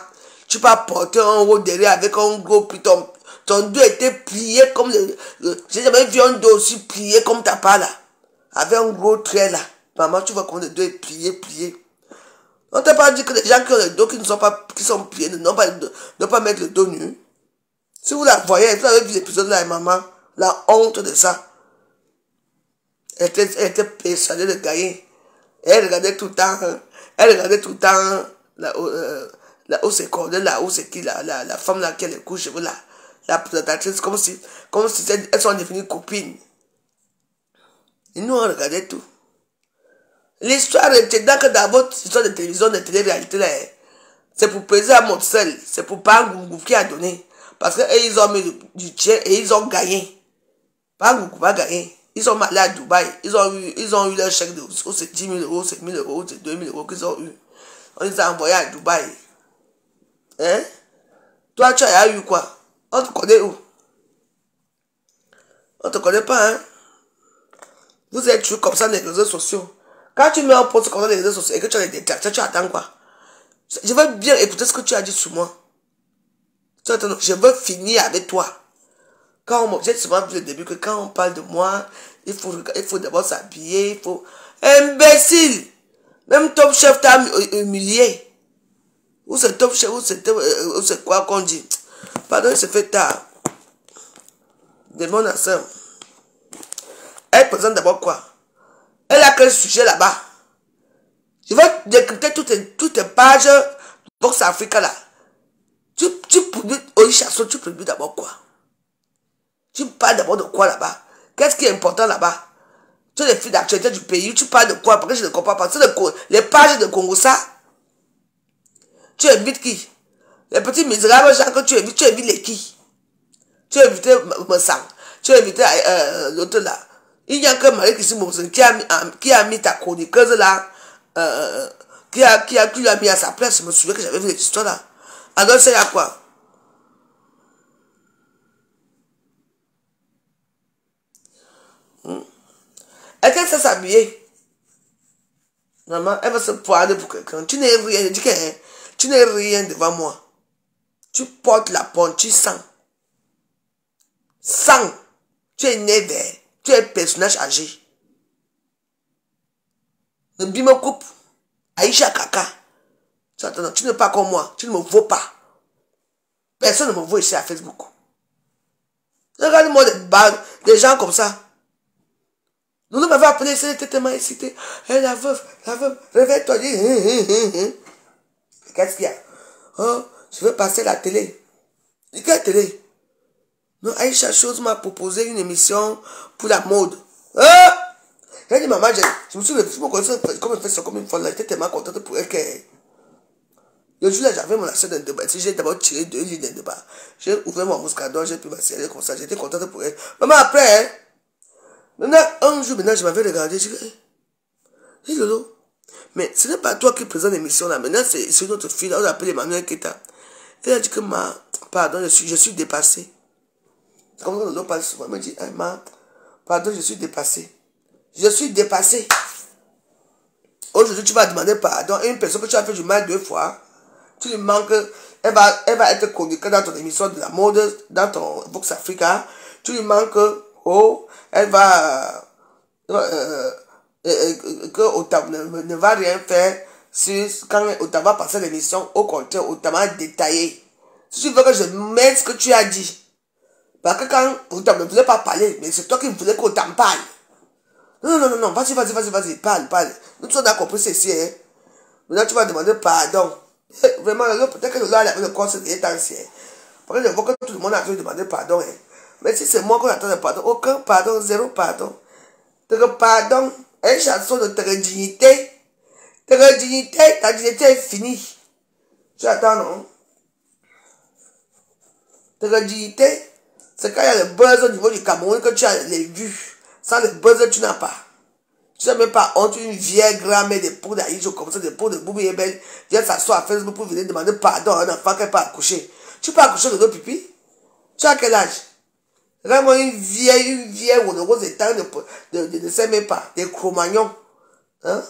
Tu vas porter un haut derrière avec un gros piton. Ton dos était plié comme j'ai jamais vu un dos aussi plié comme ta part là. Avec un gros trait là. Maman, tu vois comment le dos est plié. On t'a pas dit que les gens qui ont le dos qui sont pliés ne pas mettre le dos nu. Si vous la voyez, vous avez vu l'épisode là, maman, la honte de ça. Elle était persuadée de gagner. Elle regardait tout le temps là où c'est cordé, là où c'est qui, la femme là qui a les couches cheveux là. La présentatrice, comme si elles sont devenues copines. Et nous, on regardait tout. L'histoire était que dans votre histoire de télévision, de télé-réalité, là, c'est pour peser à mon seul. C'est pour pas Ngougou qui a donné. Parce qu'ils ont mis du tien et ils ont gagné. Pas Ngougou va gagner. Ils sont allés à Dubaï. Ils ont eu leur chèque de c'est 10 000 euros, c'est 1 000 euros, c'est 2 000 euros qu'ils ont eu. On les a envoyés à Dubaï. Hein? Toi, tu as eu quoi? On te connaît où? On te connaît pas, hein? Vous êtes toujours comme ça dans les réseaux sociaux. Quand tu mets un post comme ça dans les réseaux sociaux et que tu as des détracteurs, tu attends quoi? Je veux bien écouter ce que tu as dit sur moi. Je veux finir avec toi. J'ai souvent vu le début que quand on parle de moi, il faut d'abord s'habiller, il faut... Imbécile! Même Top Chef t'a humilié. Ou c'est Top Chef, ou c'est quoi qu'on dit? Pardon, il se fait tard. Demande à ça. Elle présente d'abord quoi? Elle a quel sujet là-bas? Je vais décrypter toutes tes pages Box Africa là. Tu publies Oishasso, tu publies d'abord quoi? Tu parles d'abord de quoi là-bas? Qu'est-ce qui est important là-bas? Tu es les filles d'actualité du pays, tu parles de quoi? Parce que je ne comprends pas. C'est les pages de Congo ça. Tu évites qui? Les petits misérables gens que tu évites les qui? Tu as évité Mensang. Tu as évité l'autre là. Il n'y a que Marie Christine qui a mis ta chroniqueuse là. Qui lui a mis à sa place. Je me souviens que j'avais vu cette histoire là. Alors c'est à quoi? Elle sait s'habiller. Maman, elle va se poiler pour quelqu'un. Tu n'es rien. Je dis que tu n'es rien devant moi. Tu portes la ponte, tu sens. Sang. Tu es né vert. Tu es un personnage âgé. Ne me coupe. Aïcha Kaka. Tu n'es pas comme moi. Tu ne me vaux pas. Personne ne me vaut ici à Facebook. Regarde-moi des gens comme ça. Nous m'avait appelé, elle était tellement excitée. Hey, la veuve, réveille-toi. Qu'est-ce qu'il y a? Oh, je veux passer la télé. Quelle télé? Non, Aïcha Chose m'a proposé une émission pour la mode. Ah! J'ai dit, maman, je me suis réveillée, comme elle fait ça, comme une folle. J'étais tellement contente pour elle que... Le jour là, j'avais mon achat d'un débat. J'ai d'abord tiré 2 lignes d'un débat. J'ai ouvert mon mouscador, j'ai pu m'asseoir comme ça. J'étais contente pour elle. Maman, après, hein, maintenant, un jour, maintenant, je m'avais regardé. Je dis, hey, Lolo, mais ce n'est pas toi qui présente l'émission là. Maintenant, c'est notre fille là, on l'appelle Emmanuel Keta. Elle a dit que, pardon, je suis dépassée. C'est comme ça que Lolo parle souvent. Elle me dit, hey, pardon, je suis dépassée. Je suis dépassée. Aujourd'hui, tu vas demander pardon à une personne que tu as fait du mal 2 fois. Tu lui manques, elle va être chronique dans ton émission de la mode, dans ton Vox Africa. Tu lui manques, oh, elle va, que Otam ne va rien faire quand Otam va passer l'émission, au contraire, Otam va détailler. Si tu veux que je mette ce que tu as dit, parce que quand Otam ne voulait pas parler, mais c'est toi qui voulais qu'Otam parle. Non, vas-y, parle. Nous sommes d'accord pour ceci, hein. Maintenant, tu vas demander pardon. Vraiment, peut-être que le gars avait le corps, c'est ancien. Parce que je vois que tout le monde a dû demander pardon, hein. Mais si c'est moi qu'on attend de pardon, aucun pardon, 0 pardon. Pardon, une chanson de ta dignité. Ta dignité est finie. Tu attends, non? Ta dignité, c'est quand il y a le buzz au niveau du Cameroun que tu as les vues. Sans le buzz, tu n'as pas. Tu n'as même pas honte, une vieille grand-mère des pots d'Aïcho comme ça, des pots de Boubou et Belle, vient s'asseoir à Facebook pour venir demander pardon à un enfant qui n'est pas accouché. Tu peux accoucher de dos pipi? Tu as quel âge? Regarde-moi une vieille ou de rose étang de sais même pas, des Cro-Magnons. Hein?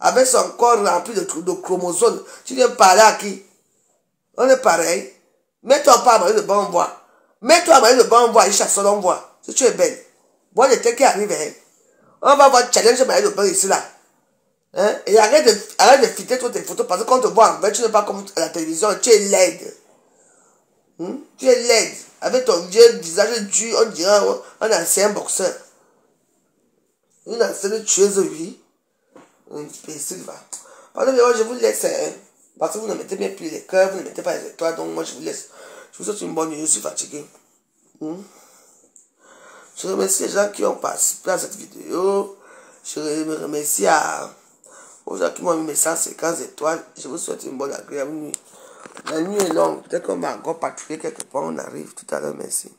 Avec son corps rempli de chromosomes. Tu viens parler à qui? On est pareil. Mets-toi pas à manger de bon voix. Mets-toi à manger de bon voix et chasse l'on voit. Si tu es belle. Moi, les têtes qui arrivent, hein. On va voir challenge Marie Le Pen ici là. Hein? Et arrête de filtrer toutes tes photos parce que quand on te voit en fait, tu n'es pas comme à la télévision, tu es laide. Tu es laide. Avec ton vieux visage dur, on dirait un ancien boxeur. Une ancienne tueuse, oui. Imbécile, va. Pardon, mais moi je vous laisse, hein. Parce que vous ne mettez bien plus les cœurs, vous ne mettez pas les étoiles, donc moi je vous laisse. Je vous souhaite une bonne nuit, je suis fatigué. Je remercie les gens qui ont participé à cette vidéo. Je remercie aux gens qui m'ont mis mes 150 étoiles. Je vous souhaite une bonne agréable nuit. La nuit est longue. Peut-être qu'on va encore patrouiller quelque part. On arrive tout à l'heure. Merci.